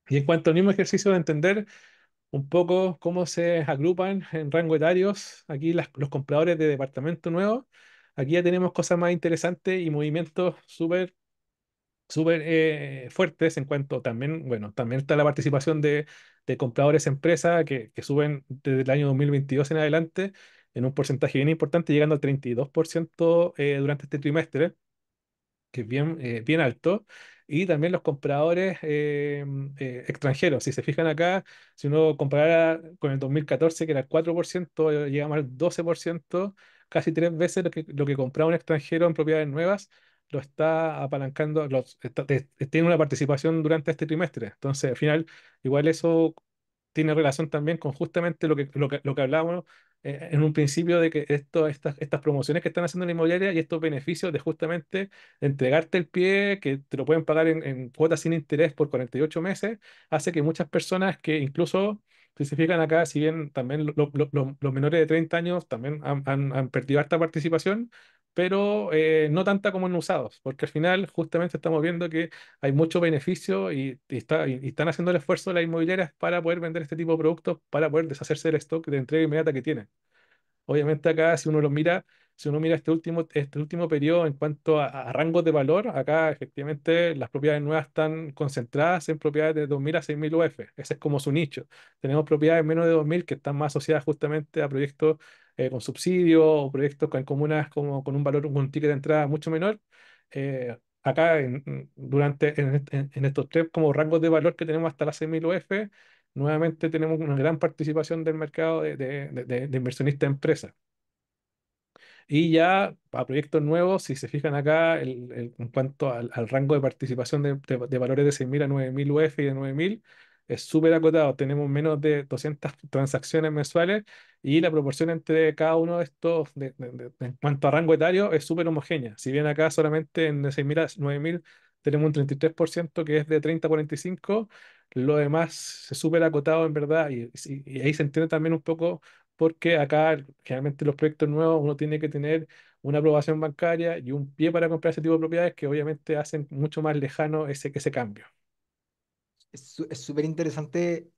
Y en cuanto al mismo ejercicio de entender un poco cómo se agrupan en rango etarios aquí los compradores de departamentos nuevos, aquí ya tenemos cosas más interesantes y movimientos súper fuertes en cuanto también, bueno, también está la participación de compradores empresa que suben desde el año 2022 en adelante en un porcentaje bien importante, llegando al 32% durante este trimestre, que es bien alto, y también los compradores extranjeros. Si se fijan acá, si uno comparara con el 2014, que era el 4%, llegamos al 12%, casi tres veces lo que compraba un extranjero en propiedades nuevas, lo está apalancando, tiene una participación durante este trimestre. Entonces, al final, igual eso tiene relación también con justamente lo que hablábamos en un principio de que estas promociones que están haciendo en la inmobiliaria y estos beneficios de justamente entregarte el pie, que te lo pueden pagar en cuotas sin interés por 48 meses, hace que muchas personas que incluso, si se fijan acá, si bien también los menores de 30 años también han perdido esta participación, pero no tanta como en usados, porque al final justamente estamos viendo que hay mucho beneficio y están haciendo el esfuerzo las inmobiliarias para poder vender este tipo de productos, para poder deshacerse del stock de entrega inmediata que tienen. Obviamente acá, si uno mira este último periodo en cuanto a rangos de valor, acá efectivamente las propiedades nuevas están concentradas en propiedades de 2.000 a 6.000 UF. Ese es como su nicho. Tenemos propiedades menos de 2.000 que están más asociadas justamente a proyectos con subsidio o proyectos con comunas como con un valor, un ticket de entrada mucho menor. Acá en estos tres como rangos de valor que tenemos hasta las 6.000 UF, nuevamente tenemos una gran participación del mercado de inversionistas de empresas. Y ya a proyectos nuevos, si se fijan acá, en cuanto al rango de participación de valores de 6.000 a 9.000 UF y de 9.000, es súper acotado. Tenemos menos de 200 transacciones mensuales y la proporción entre cada uno de estos, en cuanto a rango etario, es súper homogénea. Si bien acá solamente en de 6.000 a 9.000 tenemos un 33% que es de 30 a 45, lo demás es súper acotado en verdad y ahí se entiende también un poco porque acá generalmente los proyectos nuevos uno tiene que tener una aprobación bancaria y un pie para comprar ese tipo de propiedades que obviamente hacen mucho más lejano ese cambio. Es súper interesante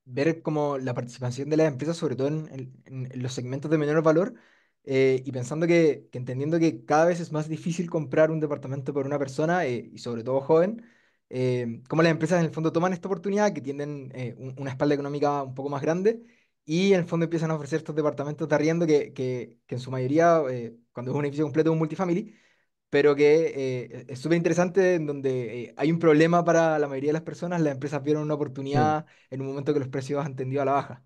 ver como la participación de las empresas, sobre todo en los segmentos de menor valor, y pensando que entendiendo que cada vez es más difícil comprar un departamento por una persona, y sobre todo joven, cómo las empresas en el fondo toman esta oportunidad, que tienen una espalda económica un poco más grande, y en el fondo empiezan a ofrecer estos departamentos de arriendo que en su mayoría, cuando es un edificio completo, es un multifamily, pero que es súper interesante, en donde hay un problema para la mayoría de las personas, las empresas vieron una Mm. oportunidad en un momento que los precios han tendido a la baja.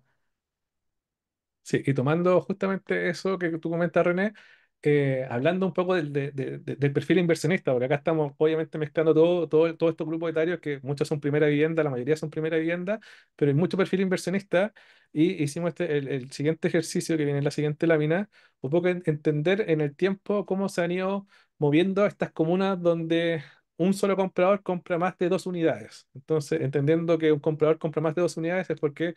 Sí, y tomando justamente eso que tú comentas, René, hablando un poco del perfil inversionista, porque acá estamos obviamente mezclando todo estos grupos etarios que muchos son primera vivienda, la mayoría son primera vivienda, pero hay mucho perfil inversionista y hicimos el siguiente ejercicio que viene en la siguiente lámina, un poco entender en el tiempo cómo se han ido moviendo estas comunas donde un solo comprador compra más de dos unidades. Entonces, entendiendo que un comprador compra más de dos unidades es porque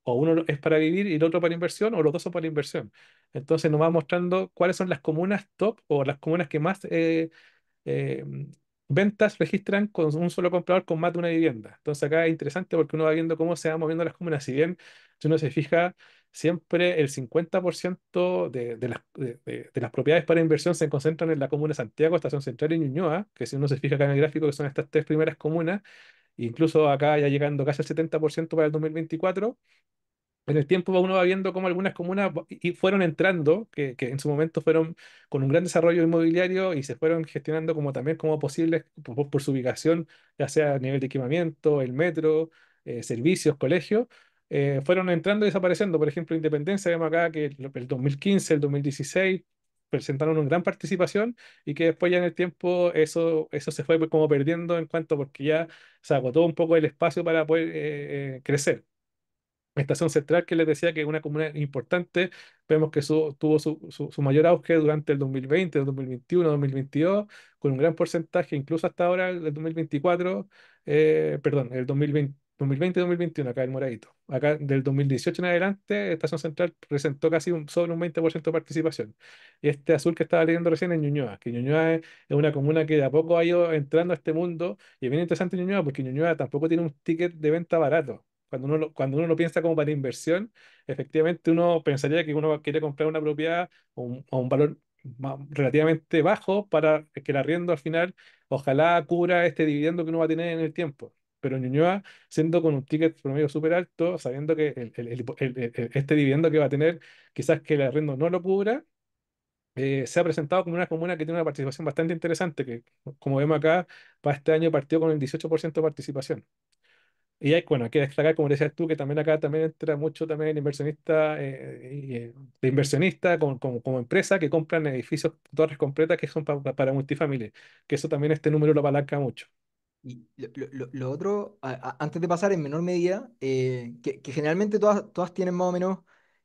o uno es para vivir y el otro para inversión, o los dos son para inversión. Entonces nos va mostrando cuáles son las comunas top o las comunas que más eh, ventas registran con un solo comprador con más de una vivienda. Entonces acá es interesante porque uno va viendo cómo se van moviendo las comunas. Si bien, si uno se fija, siempre el 50% de las propiedades para inversión se concentran en la comuna de Santiago, Estación Central y Ñuñoa, que si uno se fija acá en el gráfico, que son estas tres primeras comunas, incluso acá ya llegando casi al 70% para el 2024. En el tiempo uno va viendo cómo algunas comunas y fueron entrando, que en su momento fueron con un gran desarrollo inmobiliario y se fueron gestionando como también como posibles por su ubicación, ya sea a nivel de equipamiento, el metro, servicios, colegios, fueron entrando y desapareciendo. Por ejemplo, Independencia, vemos acá que el 2015, el 2016 presentaron una gran participación y que después ya en el tiempo eso se fue como perdiendo en cuanto porque ya se agotó un poco el espacio para poder crecer. Estación Central, que les decía que es una comuna importante, vemos que tuvo su mayor auge durante el 2020, el 2021, 2022, con un gran porcentaje, incluso hasta ahora, el 2024, perdón, el 2020, 2020 y 2021, acá el moradito. Acá del 2018 en adelante, Estación Central presentó casi sobre un 20% de participación. Y este azul que estaba leyendo recién en Ñuñoa, que Ñuñoa es una comuna que de a poco ha ido entrando a este mundo, y es bien interesante Ñuñoa porque Ñuñoa tampoco tiene un ticket de venta barato. Cuando uno lo piensa como para inversión, efectivamente uno pensaría que uno quiere comprar una propiedad a un valor relativamente bajo para que el arriendo al final ojalá cubra este dividendo que uno va a tener en el tiempo. Pero Ñuñoa, siendo con un ticket promedio súper alto, sabiendo que este dividendo que va a tener, quizás que el arriendo no lo cubra, se ha presentado como una comuna que tiene una participación bastante interesante, que como vemos acá, para este año partió con el 18% de participación. Y hay, bueno, hay que destacar, como decías tú, que también acá también entra mucho también el inversionista, de inversionista como empresa que compran edificios, torres completas que son para multifamily, que eso también este número lo apalanca mucho. Y lo otro, antes de pasar en menor medida, que generalmente todas tienen más o menos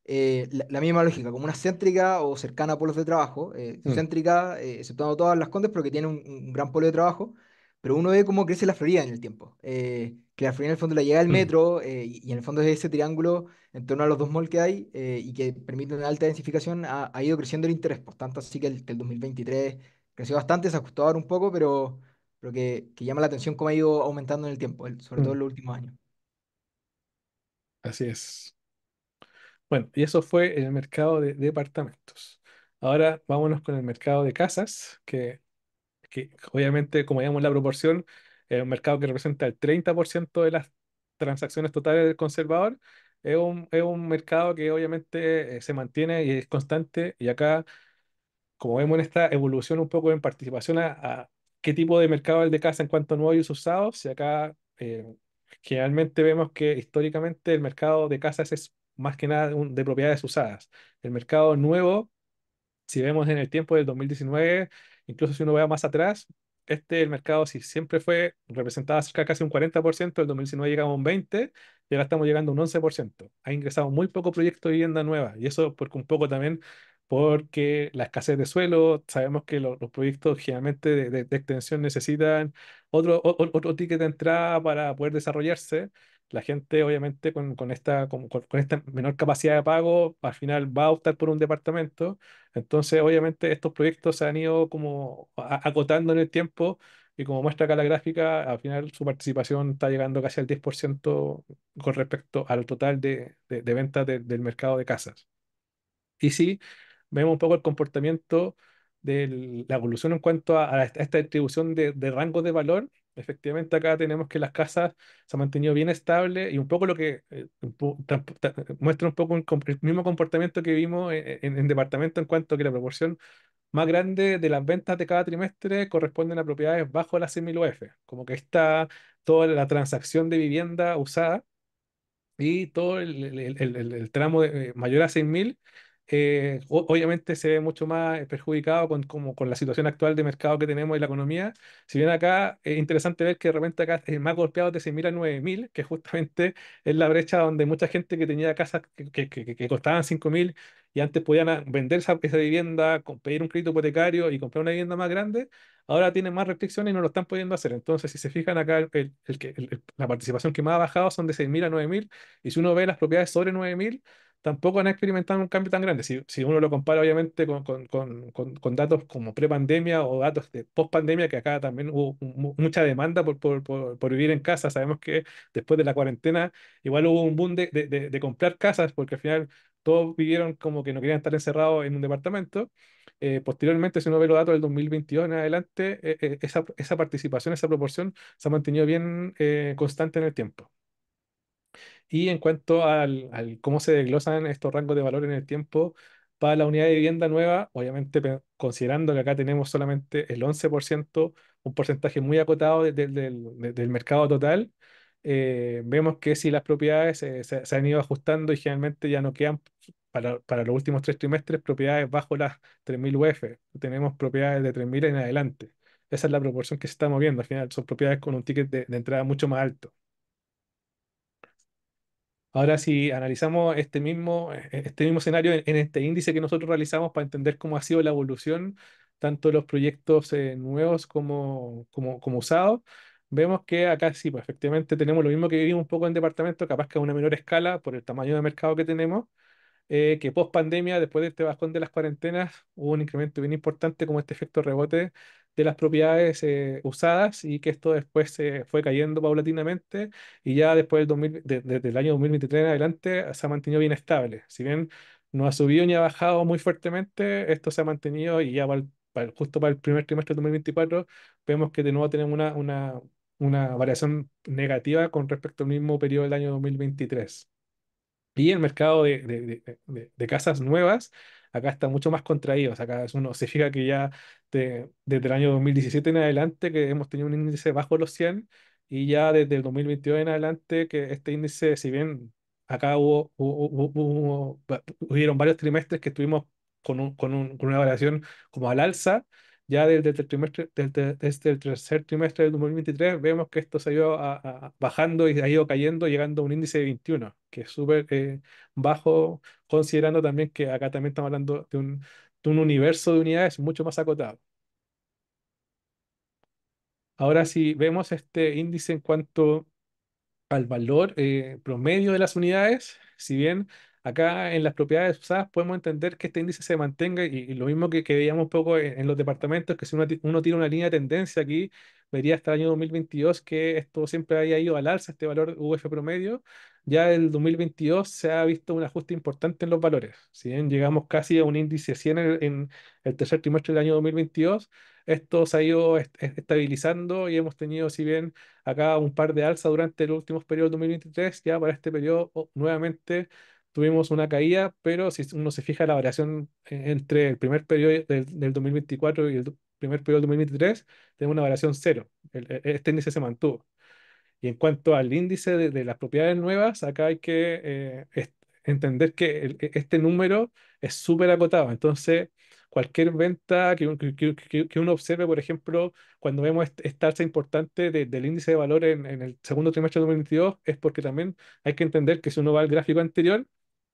la misma lógica, como una céntrica o cercana a polos de trabajo, Mm, céntrica, exceptuando todas las Condes, porque tiene un gran polo de trabajo, pero uno ve cómo crece la Florida en el tiempo. Que la Florida en el fondo la llega al mm, metro, y en el fondo es ese triángulo en torno a los dos malls que hay, y que permite una alta densificación, ha ido creciendo el interés, por tanto, así que el 2023 creció bastante, se ajustó ahora un poco, pero que llama la atención cómo ha ido aumentando en el tiempo, sobre todo mm, en los últimos años. así es. Bueno, y eso fue el mercado de departamentos. Ahora vámonos con el mercado de casas, que obviamente, como veíamos la proporción, es un mercado que representa el 30% de las transacciones totales del conservador. Es un mercado que obviamente se mantiene y es constante. Y acá, como vemos en esta evolución un poco en participación a qué tipo de mercado es el de casa en cuanto a nuevos y usados, y acá generalmente vemos que históricamente el mercado de casas es más que nada de propiedades usadas. El mercado nuevo, si vemos en el tiempo del 2019, incluso si uno va más atrás, el mercado si siempre fue, representaba cerca de casi un 40%, el 2019 llegamos a un 20%, y ahora estamos llegando a un 11%. Ha ingresado muy poco proyecto de vivienda nueva, y eso porque un poco también porque la escasez de suelo, sabemos que los proyectos generalmente de extensión necesitan otro ticket de entrada para poder desarrollarse. La gente, obviamente, con esta menor capacidad de pago, al final va a optar por un departamento. Entonces, obviamente, estos proyectos se han ido como acotando en el tiempo y como muestra acá la gráfica, al final su participación está llegando casi al 10% con respecto al total de ventas del mercado de casas. Y sí, vemos un poco el comportamiento de la evolución en cuanto a esta distribución de rangos de valor. Efectivamente, acá tenemos que las casas se han mantenido bien estables y un poco lo que muestra un poco el mismo comportamiento que vimos en departamento en cuanto a que la proporción más grande de las ventas de cada trimestre corresponden a propiedades bajo las 100.000 UF, como que está toda la transacción de vivienda usada y todo el tramo mayor a 6.000 Obviamente se ve mucho más perjudicado con la situación actual de mercado que tenemos en la economía. Si bien acá es interesante ver que de repente acá es más golpeado de 6.000 a 9.000, que justamente es la brecha donde mucha gente que tenía casas que costaban 5.000 y antes podían vender esa vivienda, pedir un crédito hipotecario y comprar una vivienda más grande, ahora tienen más restricciones y no lo están pudiendo hacer. Entonces, si se fijan acá, la participación que más ha bajado son de 6.000 a 9.000, y si uno ve las propiedades sobre 9.000, tampoco han experimentado un cambio tan grande. Si uno lo compara, obviamente, con datos como pre-pandemia o datos de post-pandemia, que acá también hubo mucha demanda por vivir en casa. Sabemos que después de la cuarentena, igual hubo un boom de comprar casas, porque al final todos vivieron como que no querían estar encerrados en un departamento. Posteriormente, si uno ve los datos del 2022 en adelante, esa participación, esa proporción se ha mantenido bien constante en el tiempo. Y en cuanto al cómo se desglosan estos rangos de valor en el tiempo para la unidad de vivienda nueva, obviamente considerando que acá tenemos solamente el 11%, un porcentaje muy acotado del mercado total, vemos que si las propiedades se han ido ajustando y generalmente ya no quedan para los últimos 3 trimestres propiedades bajo las 3.000 UF. Tenemos propiedades de 3.000 en adelante. Esa es la proporción que se está moviendo. Al final son propiedades con un ticket de entrada mucho más alto. Ahora, si analizamos este mismo escenario en este índice que nosotros realizamos para entender cómo ha sido la evolución, tanto de los proyectos nuevos como usados, vemos que acá sí, pues efectivamente tenemos lo mismo que vivimos un poco en departamento, capaz que a una menor escala por el tamaño de mercado que tenemos, que post pandemia, después de este bajón de las cuarentenas, hubo un incremento bien importante como este efecto rebote de las propiedades usadas, y que esto después se fue cayendo paulatinamente, y ya después desde el año 2023 en adelante se ha mantenido bien estable. Si bien no ha subido ni ha bajado muy fuertemente, esto se ha mantenido, y ya justo para el primer trimestre de 2024 vemos que de nuevo tenemos una variación negativa con respecto al mismo periodo del año 2023. Y el mercado de casas nuevas, acá está mucho más contraído. O sea, acá uno se fija que ya desde el año 2017 en adelante que hemos tenido un índice bajo los 100, y ya desde el 2022 en adelante que este índice, si bien acá hubieron varios trimestres que estuvimos con una variación como al alza, ya desde el tercer trimestre del 2023 vemos que esto se ha ido bajando y ha ido cayendo, llegando a un índice de 21, que es súper bajo, considerando también que acá también estamos hablando de un universo de unidades mucho más acotado. Ahora, si vemos este índice en cuanto al valor promedio de las unidades, si bien acá en las propiedades usadas podemos entender que este índice se mantenga, y lo mismo que veíamos un poco en los departamentos, que si uno tira una línea de tendencia aquí, vería hasta el año 2022 que esto siempre había ido al alza, este valor UF promedio. Ya el 2022 se ha visto un ajuste importante en los valores. Si bien llegamos casi a un índice 100 en el tercer trimestre del año 2022, esto se ha ido estabilizando, y hemos tenido, si bien acá un par de alzas durante los últimos periodos 2023, ya para este periodo nuevamente tuvimos una caída, pero si uno se fija la variación entre el primer periodo del 2024 y el primer periodo del 2023, tenemos una variación cero. Este índice se mantuvo. Y en cuanto al índice de las propiedades nuevas, acá hay que entender que este número es súper acotado. Entonces, cualquier venta que uno observe, por ejemplo, cuando vemos esta alza importante del índice de valor en el segundo trimestre de 2022, es porque también hay que entender que si uno va al gráfico anterior,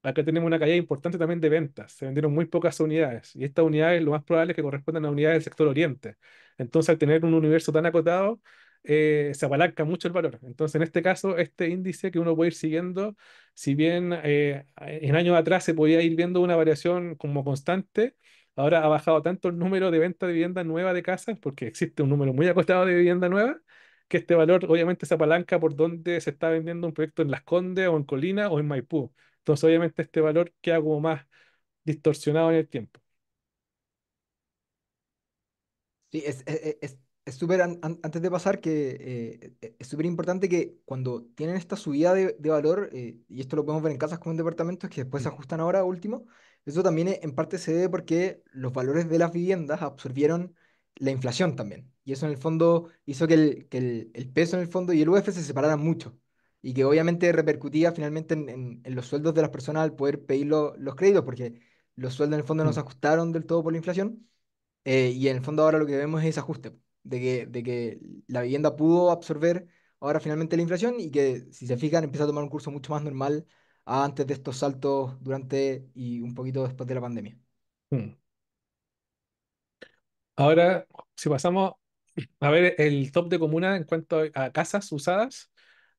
acá tenemos una caída importante también de ventas. Se vendieron muy pocas unidades, y estas unidades lo más probable es que correspondan a unidades del sector oriente. Entonces, al tener un universo tan acotado, se apalanca mucho el valor. Entonces, en este caso, este índice que uno puede ir siguiendo, si bien en años atrás se podía ir viendo una variación como constante, ahora ha bajado tanto el número de venta de vivienda nueva de casas, porque existe un número muy acotado de vivienda nueva, que este valor obviamente se apalanca por donde se está vendiendo un proyecto en Las Condes o en Colina o en Maipú. Entonces, obviamente, este valor queda como más distorsionado en el tiempo. Sí, es súper, antes de pasar, que es súper importante que cuando tienen esta subida de valor, y esto lo podemos ver en casas como en departamentos, que después se Mm. ajustan ahora último, eso también en parte se debe porque los valores de las viviendas absorbieron la inflación también. Y eso en el fondo hizo que el peso en el fondo y el UF se separaran mucho. Y que obviamente repercutía finalmente en los sueldos de las personas al poder pedir los créditos, porque los sueldos en el fondo no se Mm, ajustaron del todo por la inflación. Y en el fondo ahora lo que vemos es ese ajuste, de que la vivienda pudo absorber ahora finalmente la inflación y que si se fijan empieza a tomar un curso mucho más normal a antes de estos saltos durante y un poquito después de la pandemia. mm. Ahora, si pasamos a ver el top de comuna en cuanto a casas usadas,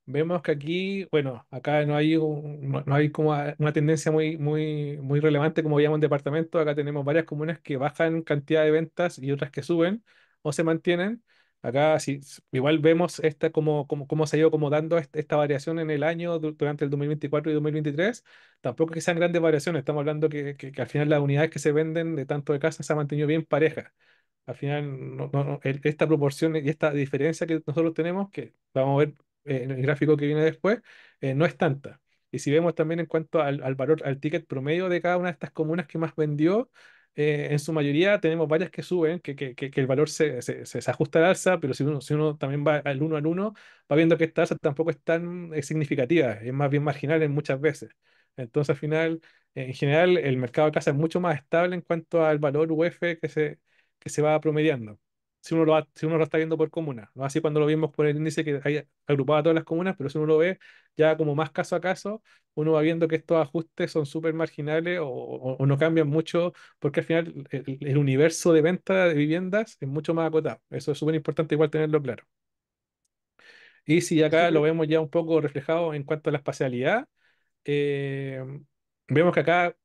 vemos que aquí, bueno, acá no hay, no hay como una tendencia muy relevante como veíamos en departamento. Acá tenemos varias comunas que bajan cantidad de ventas y otras que suben o se mantienen. Acá sí, igual vemos esta cómo se ha ido como dando esta variación en el año durante el 2024 y 2023. Tampoco es que sean grandes variaciones, estamos hablando que al final las unidades que se venden de tanto de casa se han mantenido bien parejas. Al final, esta proporción y esta diferencia que nosotros tenemos, que vamos a ver en el gráfico que viene después, no es tanta. Y si vemos también en cuanto al valor, al ticket promedio de cada una de estas comunas que más vendió, en su mayoría tenemos varias que suben, que el valor se ajusta al alza, pero si uno también va al uno, va viendo que esta alza tampoco es tan significativa, es más bien marginal en muchas veces. Entonces, al final, en general, el mercado de casa es mucho más estable en cuanto al valor UF que se va promediando. Si uno lo está viendo por comuna, no así cuando lo vimos por el índice que hay agrupado a todas las comunas, pero si uno lo ve ya como más caso a caso, uno va viendo que estos ajustes son súper marginales o no cambian mucho, porque al final el universo de venta de viviendas es mucho más acotado. Eso es súper importante igual tenerlo claro. Y si Es acá lo súper vemos ya un poco reflejado en cuanto a la espacialidad, eh, vemos que acá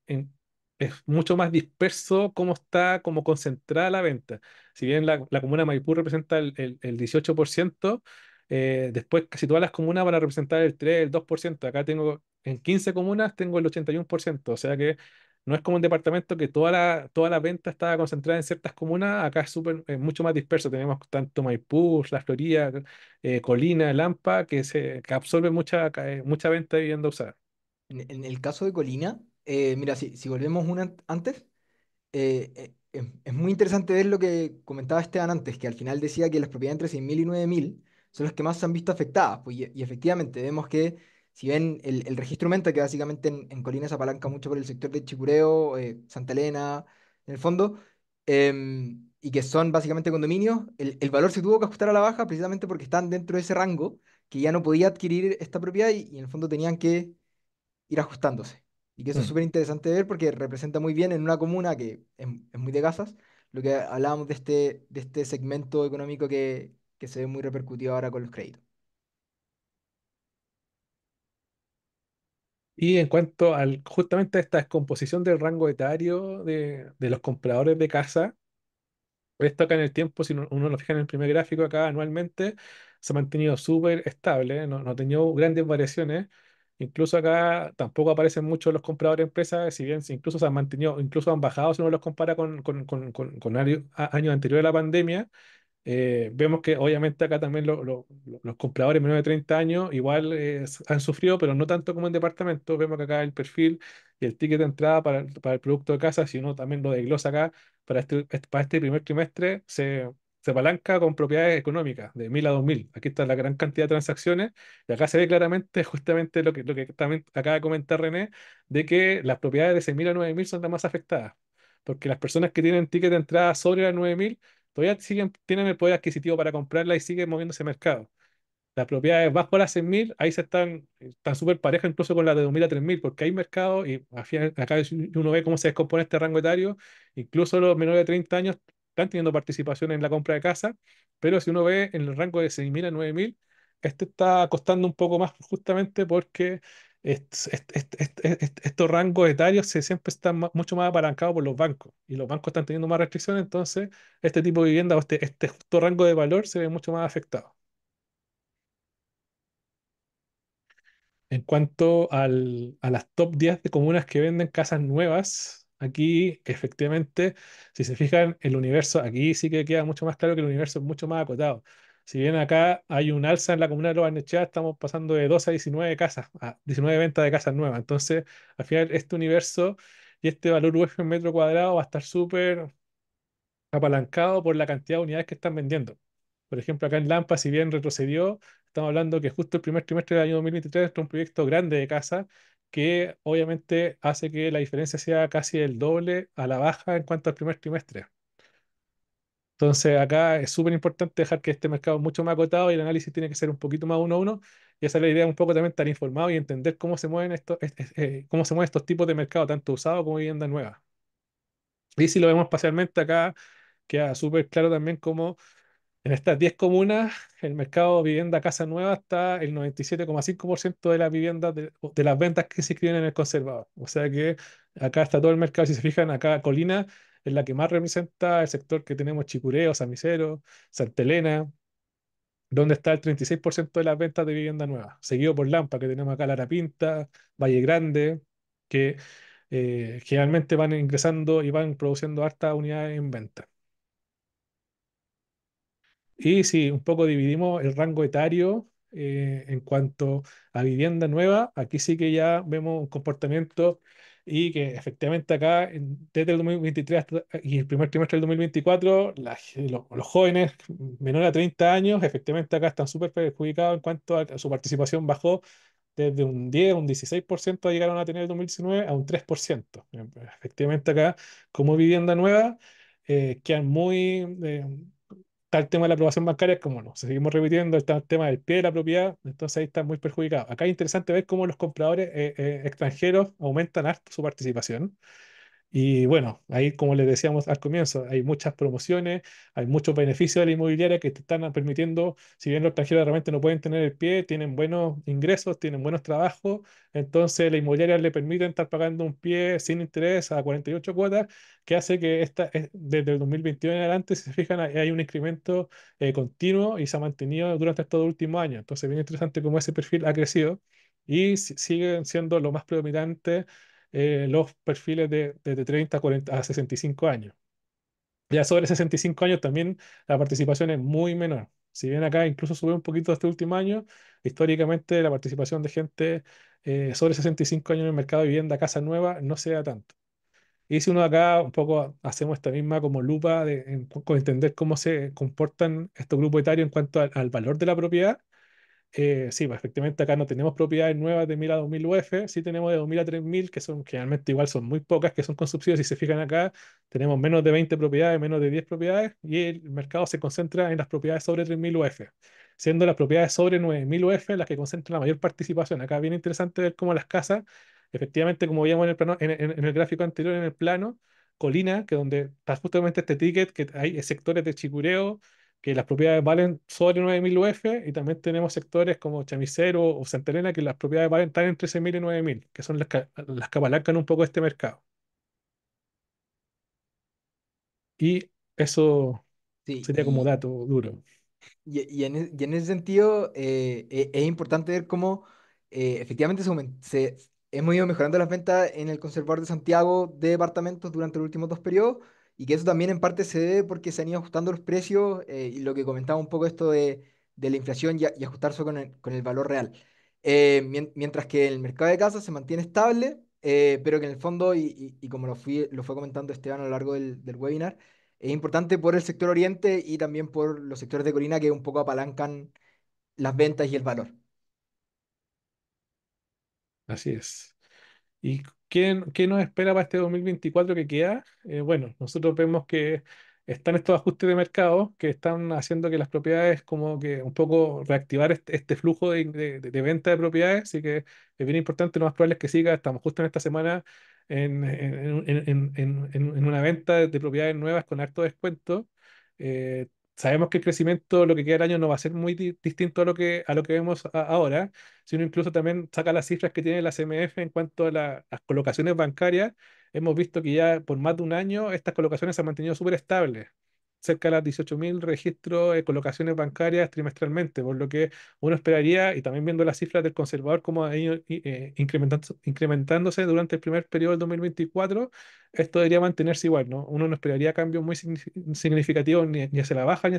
es mucho más disperso cómo está, cómo concentrada la venta. Si bien la comuna de Maipú representa el 18%, después casi todas las comunas van a representar el 3, el 2%. Acá tengo, en 15 comunas tengo el 81%, o sea que no es como un departamento que toda la venta está concentrada en ciertas comunas. Acá es mucho más disperso. Tenemos tanto Maipú, La Florida, Colina, Lampa, que absorbe mucha venta de vivienda usada. en el caso de Colina, mira, si volvemos antes, es muy interesante ver lo que comentaba Esteban antes, que al final decía que las propiedades entre 6.000 y 9.000 son las que más se han visto afectadas. Pues, y efectivamente, vemos que si ven el registro aumenta, que básicamente en Colina se apalanca mucho por el sector de Chicureo, Santa Elena, en el fondo, y que son básicamente condominios, el valor se tuvo que ajustar a la baja precisamente porque están dentro de ese rango que ya no podía adquirir esta propiedad y en el fondo tenían que ir ajustándose. Y que eso es Mm. súper interesante de ver porque representa muy bien en una comuna que es muy de casas, lo que hablábamos de este segmento económico que se ve muy repercutido ahora con los créditos. Y en cuanto justamente a esta descomposición del rango etario de los compradores de casa, esto acá en el tiempo, si uno lo fija en el primer gráfico, acá anualmente se ha mantenido súper estable, no ha tenido grandes variaciones. Incluso acá tampoco aparecen muchos los compradores de empresas, si bien incluso se han mantenido, incluso han bajado si uno los compara con años anteriores a la pandemia. Vemos que obviamente acá también los compradores menores de 30 años igual han sufrido, pero no tanto como en departamentos. Vemos que acá el perfil y el ticket de entrada para el producto de casa, si uno también lo desglosa acá, para este primer trimestre se apalanca con propiedades económicas de 1.000 a 2.000. Aquí está la gran cantidad de transacciones y acá se ve claramente justamente lo que también acaba de comentar René, de que las propiedades de 6.000 a 9.000 son las más afectadas. Porque las personas que tienen ticket de entrada sobre las 9.000 todavía tienen el poder adquisitivo para comprarla y sigue moviéndose el mercado. Las propiedades bajo las 100.000, ahí están súper parejas incluso con las de 2.000 a 3.000, porque hay mercado y acá uno ve cómo se descompone este rango etario. Incluso los menores de 30 años están teniendo participación en la compra de casa, pero si uno ve en el rango de 6.000 a 9.000, este está costando un poco más justamente porque estos rangos etarios siempre están mucho más apalancados por los bancos y los bancos están teniendo más restricciones, entonces este tipo de vivienda o este justo rango de valor se ve mucho más afectado. En cuanto a las top 10 de comunas que venden casas nuevas, aquí efectivamente, si se fijan, el universo, aquí sí que queda mucho más claro que el universo es mucho más acotado. Si bien acá hay un alza en la comuna de Los Barnechea, estamos pasando de 12 a 19 casas, a 19 ventas de casas nuevas. Entonces, al final, este universo y este valor UF en metro cuadrado va a estar súper apalancado por la cantidad de unidades que están vendiendo. Por ejemplo, acá en Lampa, si bien retrocedió, estamos hablando que justo el primer trimestre del año 2023 está un proyecto grande de casa que obviamente hace que la diferencia sea casi el doble a la baja en cuanto al primer trimestre. Entonces acá es súper importante dejar que este mercado es mucho más acotado y el análisis tiene que ser un poquito más uno a uno. Y esa es la idea, un poco también estar informado y entender cómo se mueven cómo se mueven estos tipos de mercado, tanto usado como vivienda nueva. Y si lo vemos parcialmente acá, queda súper claro también cómo en estas 10 comunas el mercado de vivienda casa nueva está el 97,5% de las viviendas de las ventas que se inscriben en el conservador. O sea que acá está todo el mercado. Si se fijan, acá Colina es la que más representa el sector que tenemos: Chicureo, San Misero, Santa Elena, donde está el 36% de las ventas de vivienda nueva, seguido por Lampa, que tenemos acá Lara Pinta, Valle Grande, que generalmente van ingresando y van produciendo hartas unidades en venta. Y si un poco dividimos el rango etario en cuanto a vivienda nueva, aquí sí que ya vemos un comportamiento y que efectivamente acá, desde el 2023 y el primer trimestre del 2024, los jóvenes menores a 30 años, efectivamente acá están súper perjudicados en cuanto a su participación bajó desde un 10, un 16% llegaron a tener el 2019 a un 3%. Efectivamente acá, como vivienda nueva, quedan muy... está el tema de la aprobación bancaria, como no, seguimos repitiendo, está el tema del pie de la propiedad, entonces ahí está muy perjudicado. Acá es interesante ver cómo los compradores extranjeros aumentan harto su participación. Y bueno, ahí como les decíamos al comienzo, hay muchas promociones, hay muchos beneficios de la inmobiliaria que te están permitiendo, si bien los extranjeros realmente no pueden tener el pie, tienen buenos ingresos, tienen buenos trabajos, entonces la inmobiliaria le permiten estar pagando un pie sin interés a 48 cuotas, que hace que desde el 2021 en adelante, si se fijan, hay un incremento continuo y se ha mantenido durante estos últimos años. Entonces, bien interesante cómo ese perfil ha crecido y siguen siendo lo más predominante los perfiles de 30 a 40 a 65 años. Ya sobre 65 años también la participación es muy menor. Si bien acá incluso sube un poquito este último año, históricamente la participación de gente sobre 65 años en el mercado de vivienda, casa nueva, no se da tanto. Y si uno acá un poco hacemos esta misma como lupa con entender cómo se comportan estos grupos etarios en cuanto al valor de la propiedad, sí, pues efectivamente acá no tenemos propiedades nuevas de 1000 a 2000 UF, sí tenemos de 2000 a 3000, que son generalmente igual, son muy pocas, que son con subsidios. Si se fijan acá, tenemos menos de 20 propiedades, menos de 10 propiedades, y el mercado se concentra en las propiedades sobre 3000 UF, siendo las propiedades sobre 9000 UF las que concentran la mayor participación. Acá es bien interesante ver cómo las casas, efectivamente, como veíamos en el plano, en el gráfico anterior, en el plano, Colina, que donde está justamente este ticket, que hay sectores de Chicureo que las propiedades valen sobre 9000 UF, y también tenemos sectores como Chamisero o Santa Elena que las propiedades valen tan entre 6000 y 9000, que son las que apalancan un poco este mercado. Y eso Sí, sería como dato duro. y en ese sentido, es importante ver cómo efectivamente hemos ido mejorando las ventas en el Conservador de Santiago de departamentos durante los últimos dos periodos, y que eso también en parte se debe porque se han ido ajustando los precios, y lo que comentaba un poco esto de la inflación y ajustarse con el valor real. Mientras que el mercado de casas se mantiene estable, pero que en el fondo, y como lo fue comentando Esteban a lo largo del webinar, es importante por el sector oriente y también por los sectores de colina que un poco apalancan las ventas y el valor. Así es. ¿Y qué nos espera para este 2024 que queda? Bueno, nosotros vemos que están estos ajustes de mercado que están haciendo que las propiedades como que un poco reactivar este flujo de venta de propiedades, así que es bien importante, lo más probable es que siga. Estamos justo en esta semana en una venta de propiedades nuevas con harto descuento. Sabemos que el crecimiento, lo que queda del año, no va a ser muy distinto a lo que vemos ahora, si uno incluso también saca las cifras que tiene la CMF en cuanto a las colocaciones bancarias. Hemos visto que ya por más de un año estas colocaciones se han mantenido súper estables, cerca de las 18.000 registros de colocaciones bancarias trimestralmente, por lo que uno esperaría, y también viendo las cifras del conservador como ha ido incrementándose durante el primer periodo del 2024, esto debería mantenerse igual, ¿no? Uno no esperaría cambios muy significativos ni hacia la baja ni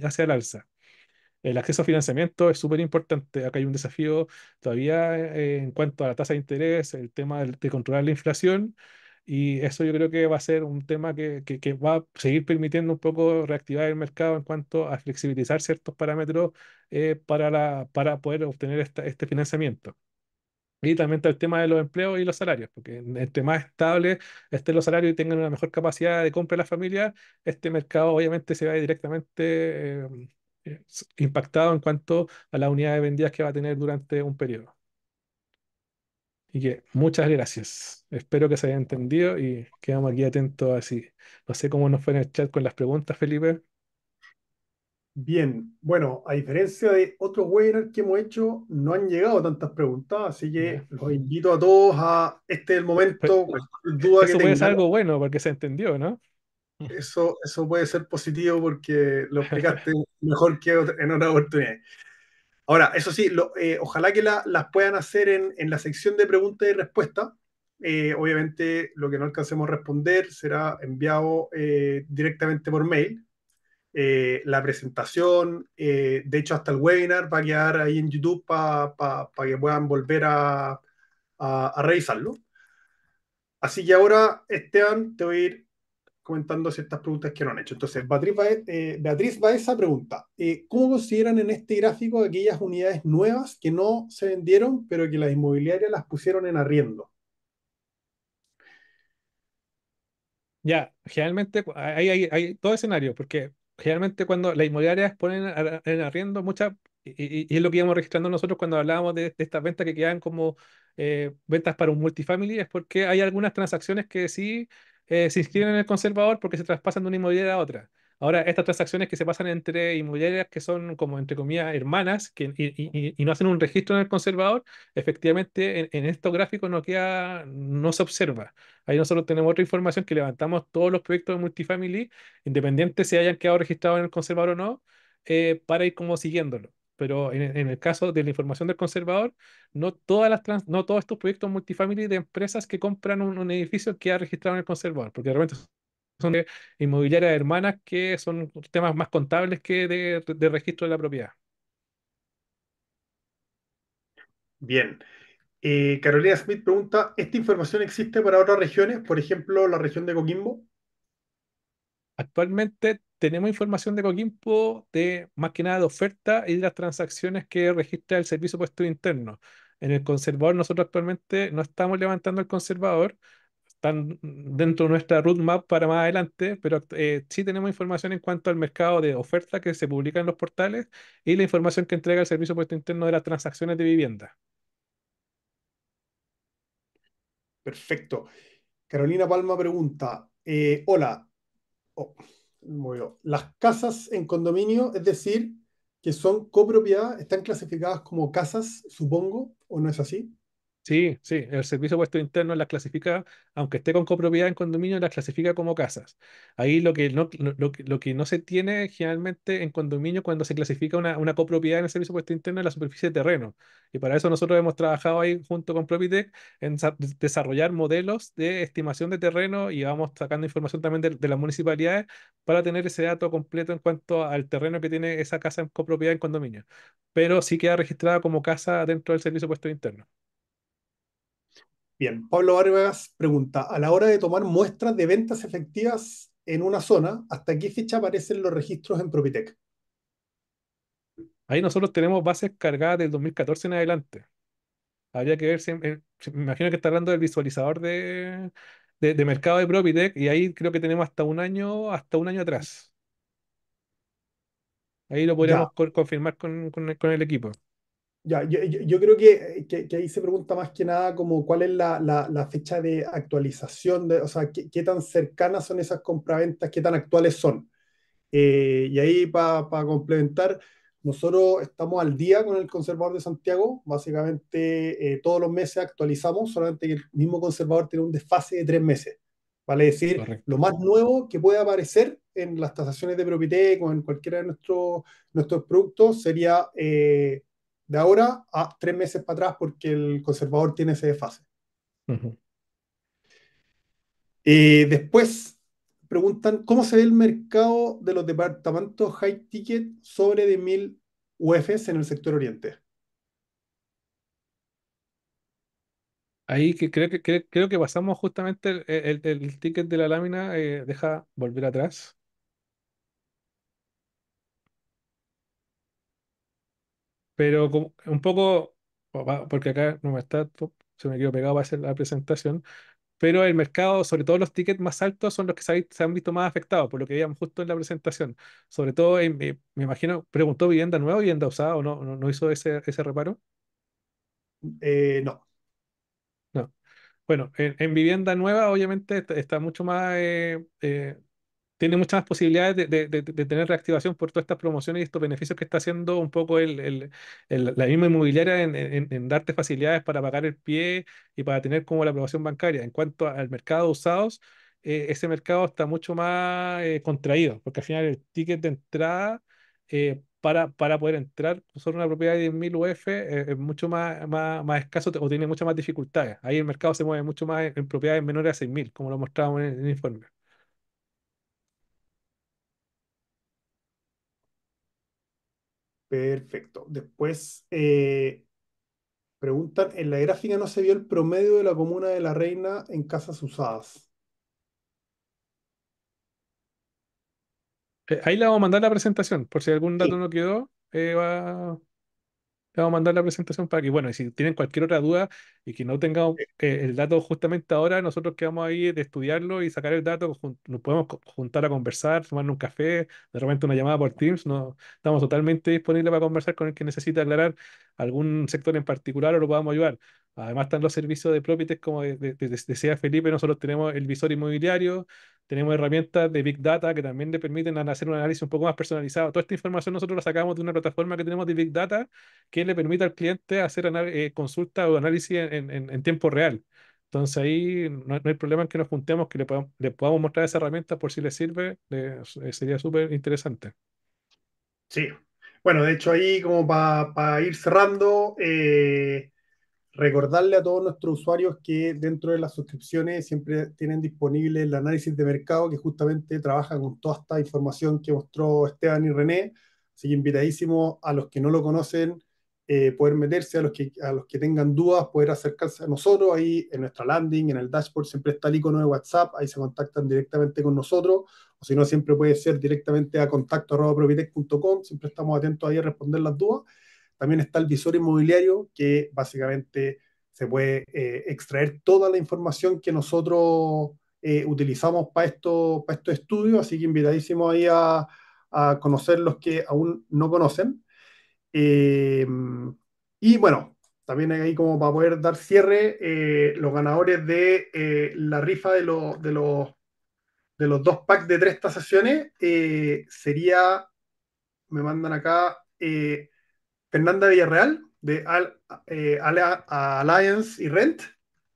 hacia el alza. El acceso a financiamiento es súper importante. Acá hay un desafío todavía en cuanto a la tasa de interés, el tema de controlar la inflación, y eso yo creo que va a ser un tema que va a seguir permitiendo un poco reactivar el mercado en cuanto a flexibilizar ciertos parámetros para poder obtener este financiamiento. Y también está el tema de los empleos y los salarios, porque entre más estable estén los salarios y tengan una mejor capacidad de compra de las familias, este mercado obviamente se va a ir directamente impactado en cuanto a las unidades vendidas que va a tener durante un periodo. Y que muchas gracias. Espero que se haya entendido y quedamos aquí atentos así. No sé cómo nos fue en el chat con las preguntas, Felipe. Bien, bueno, a diferencia de otros webinars que hemos hecho, no han llegado tantas preguntas, así Ya. que los invito a todos a este es el Pero momento, cualquier duda que eso puede ser tengan, algo bueno porque se entendió, ¿no? eso puede ser positivo porque lo explicaste mejor que en otra oportunidad. Ahora, eso sí, ojalá que las puedan hacer en la sección de preguntas y respuestas. Obviamente, lo que no alcancemos a responder será enviado directamente por mail. La presentación, de hecho, hasta el webinar va a quedar ahí en YouTube para que puedan volver a revisarlo. Así que ahora, Esteban, te voy a ir comentando ciertas preguntas que no han hecho. Entonces, Beatriz Baeza pregunta, ¿cómo consideran en este gráfico aquellas unidades nuevas que no se vendieron, pero que las inmobiliarias las pusieron en arriendo? Ya, generalmente hay todo escenario, porque generalmente cuando las inmobiliarias ponen en arriendo muchas, y es lo que íbamos registrando nosotros cuando hablábamos de estas ventas que quedan como ventas para un multifamily, es porque hay algunas transacciones que sí se inscriben en el conservador porque se traspasan de una inmobiliaria a otra. Ahora, estas transacciones que se pasan entre inmobiliarias que son como, entre comillas, hermanas y no hacen un registro en el conservador, efectivamente en estos gráficos no se observa. Ahí nosotros tenemos otra información que levantamos todos los proyectos de multifamily, independientes si hayan quedado registrados en el conservador o no, para ir como siguiéndolo. Pero en el caso de la información del conservador, no todos estos proyectos multifamily de empresas que compran un edificio queda registrado en el conservador, porque de repente son de inmobiliarias hermanas que son temas más contables que de registro de la propiedad. Bien. Carolina Smith pregunta, ¿esta información existe para otras regiones? Por ejemplo, la región de Coquimbo. Actualmente tenemos información de Coquimbo de más que nada de oferta y de las transacciones que registra el Servicio Puesto Interno. En el conservador nosotros actualmente no estamos levantando el conservador, están dentro de nuestra roadmap para más adelante, pero sí tenemos información en cuanto al mercado de oferta que se publica en los portales y la información que entrega el Servicio Puesto Interno de las transacciones de vivienda. Perfecto. Carolina Palma pregunta, hola, oh, movió. Las casas en condominio, es decir, que son copropiedad, están clasificadas como casas, supongo, ¿o no es así? Sí, sí, el servicio puesto interno las clasifica, aunque esté con copropiedad en condominio, las clasifica como casas. Ahí lo que no se tiene generalmente en condominio cuando se clasifica una copropiedad en el servicio puesto interno es la superficie de terreno. Y para eso nosotros hemos trabajado ahí junto con Propitech en desarrollar modelos de estimación de terreno y vamos sacando información también de las municipalidades para tener ese dato completo en cuanto al terreno que tiene esa casa en copropiedad en condominio. Pero sí queda registrada como casa dentro del servicio puesto interno. Bien, Pablo Vargas pregunta, a la hora de tomar muestras de ventas efectivas en una zona, ¿hasta qué fecha aparecen los registros en Propitec? Ahí nosotros tenemos bases cargadas del 2014 en adelante. Habría que ver me imagino que está hablando del visualizador de mercado de Propitech y ahí creo que tenemos hasta un año atrás. Ahí lo Ya, podríamos confirmar con el equipo. ya, yo creo que ahí se pregunta más que nada como cuál es la fecha de actualización, o sea, qué tan cercanas son esas compraventas, qué tan actuales son. Y ahí para complementar, nosotros estamos al día con el conservador de Santiago, básicamente todos los meses actualizamos, solamente que el mismo conservador tiene un desfase de 3 meses. Vale decir, lo Correcto. más nuevo que puede aparecer en las tasaciones de Propitec o en cualquiera de nuestros productos sería de ahora a 3 meses para atrás porque el conservador tiene ese desfase. Ujú. Después preguntan cómo se ve el mercado de los departamentos high ticket sobre de 1000 UFs en el sector oriente. Ahí creo que pasamos justamente el ticket de la lámina, deja volver atrás. Pero un poco. porque acá no me está, se me quedó pegado para hacer la presentación, pero el mercado, sobre todo los tickets más altos, son los que se han visto más afectados, por lo que veíamos justo en la presentación. Sobre todo, me imagino, preguntó vivienda nueva o vivienda usada, o no hizo ese reparo. No, No. Bueno, en vivienda nueva, obviamente, está mucho más, tiene muchas más posibilidades de tener reactivación por todas estas promociones y estos beneficios que está haciendo un poco la misma inmobiliaria en darte facilidades para pagar el pie y para tener como la aprobación bancaria. En cuanto al mercado de usados, ese mercado está mucho más contraído, porque al final el ticket de entrada para poder entrar sobre una propiedad de 10.000 UF es mucho más escaso o tiene muchas más dificultades. Ahí el mercado se mueve mucho más en propiedades menores a 6.000, como lo mostramos en el informe. perfecto. Después preguntan, en la gráfica no se vio el promedio de la comuna de La Reina en casas usadas. Ahí le vamos a mandar la presentación, por si algún dato Sí, no quedó, le vamos a mandar la presentación para que, bueno, y si tienen cualquier otra duda y que no tengan el dato justamente ahora, nosotros quedamos ahí de estudiarlo y sacar el dato, nos podemos juntar a conversar, tomar un café, de repente una llamada por Teams, no, estamos totalmente disponibles para conversar con el que necesite aclarar algún sector en particular o lo podamos ayudar. Además están los servicios de Propites, como decía Felipe, nosotros tenemos el visor inmobiliario, tenemos herramientas de Big Data que también le permiten hacer un análisis un poco más personalizado. Toda esta información nosotros la sacamos de una plataforma que tenemos de Big Data que le permite al cliente hacer consulta o análisis en tiempo real. Entonces ahí no hay problema en que nos juntemos, que le podamos mostrar esa herramienta por si les sirve, sería súper interesante. sí. Bueno, de hecho ahí como para ir cerrando, recordarle a todos nuestros usuarios que dentro de las suscripciones siempre tienen disponible el análisis de mercado que justamente trabaja con toda esta información que mostró Esteban y René. Así que invitadísimo a los que no lo conocen, poder meterse, a los que tengan dudas, poder acercarse a nosotros. Ahí en nuestra landing, en el dashboard, siempre está el icono de WhatsApp, ahí se contactan directamente con nosotros, o si no, siempre puede ser directamente a contacto@propitech.com, siempre estamos atentos ahí a responder las dudas. También está el visor inmobiliario, que básicamente se puede extraer toda la información que nosotros utilizamos para estos estudios, así que invitadísimos ahí a conocer los que aún no conocen. Eh, y bueno, también ahí como para poder dar cierre, los ganadores de la rifa de los dos packs de tres tasaciones sería, me mandan acá, Fernanda Villarreal de Alliance y Rent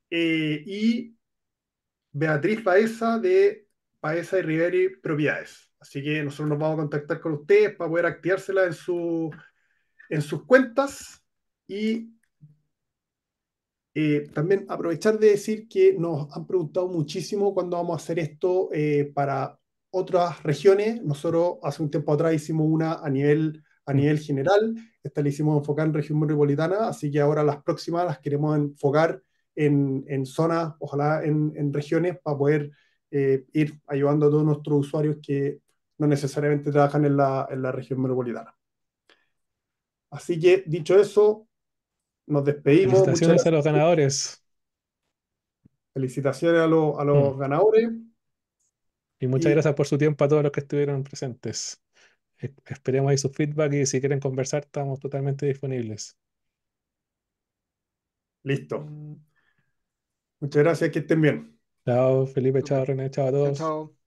y Beatriz Baeza de Baeza y Riveri Propiedades. Así que nosotros nos vamos a contactar con ustedes para poder activársela en sus cuentas y también aprovechar de decir que nos han preguntado muchísimo cuándo vamos a hacer esto para otras regiones. Nosotros hace un tiempo atrás hicimos una a Mm. nivel general, esta la hicimos enfocar en región metropolitana, así que ahora las próximas las queremos enfocar en zonas, ojalá en regiones, para poder ir ayudando a todos nuestros usuarios que no necesariamente trabajan en la región metropolitana. Así que dicho eso, nos despedimos. Muchas Felicitaciones a los gracias. ganadores. Felicitaciones a Mm. los ganadores Y muchas y gracias por su tiempo a todos los que estuvieron presentes. Esperemos ahí su feedback y si quieren conversar, estamos totalmente disponibles. listo. Muchas gracias, que estén bien. Chao, Felipe, chao, Súper. René, chao a Chao, todos. chao.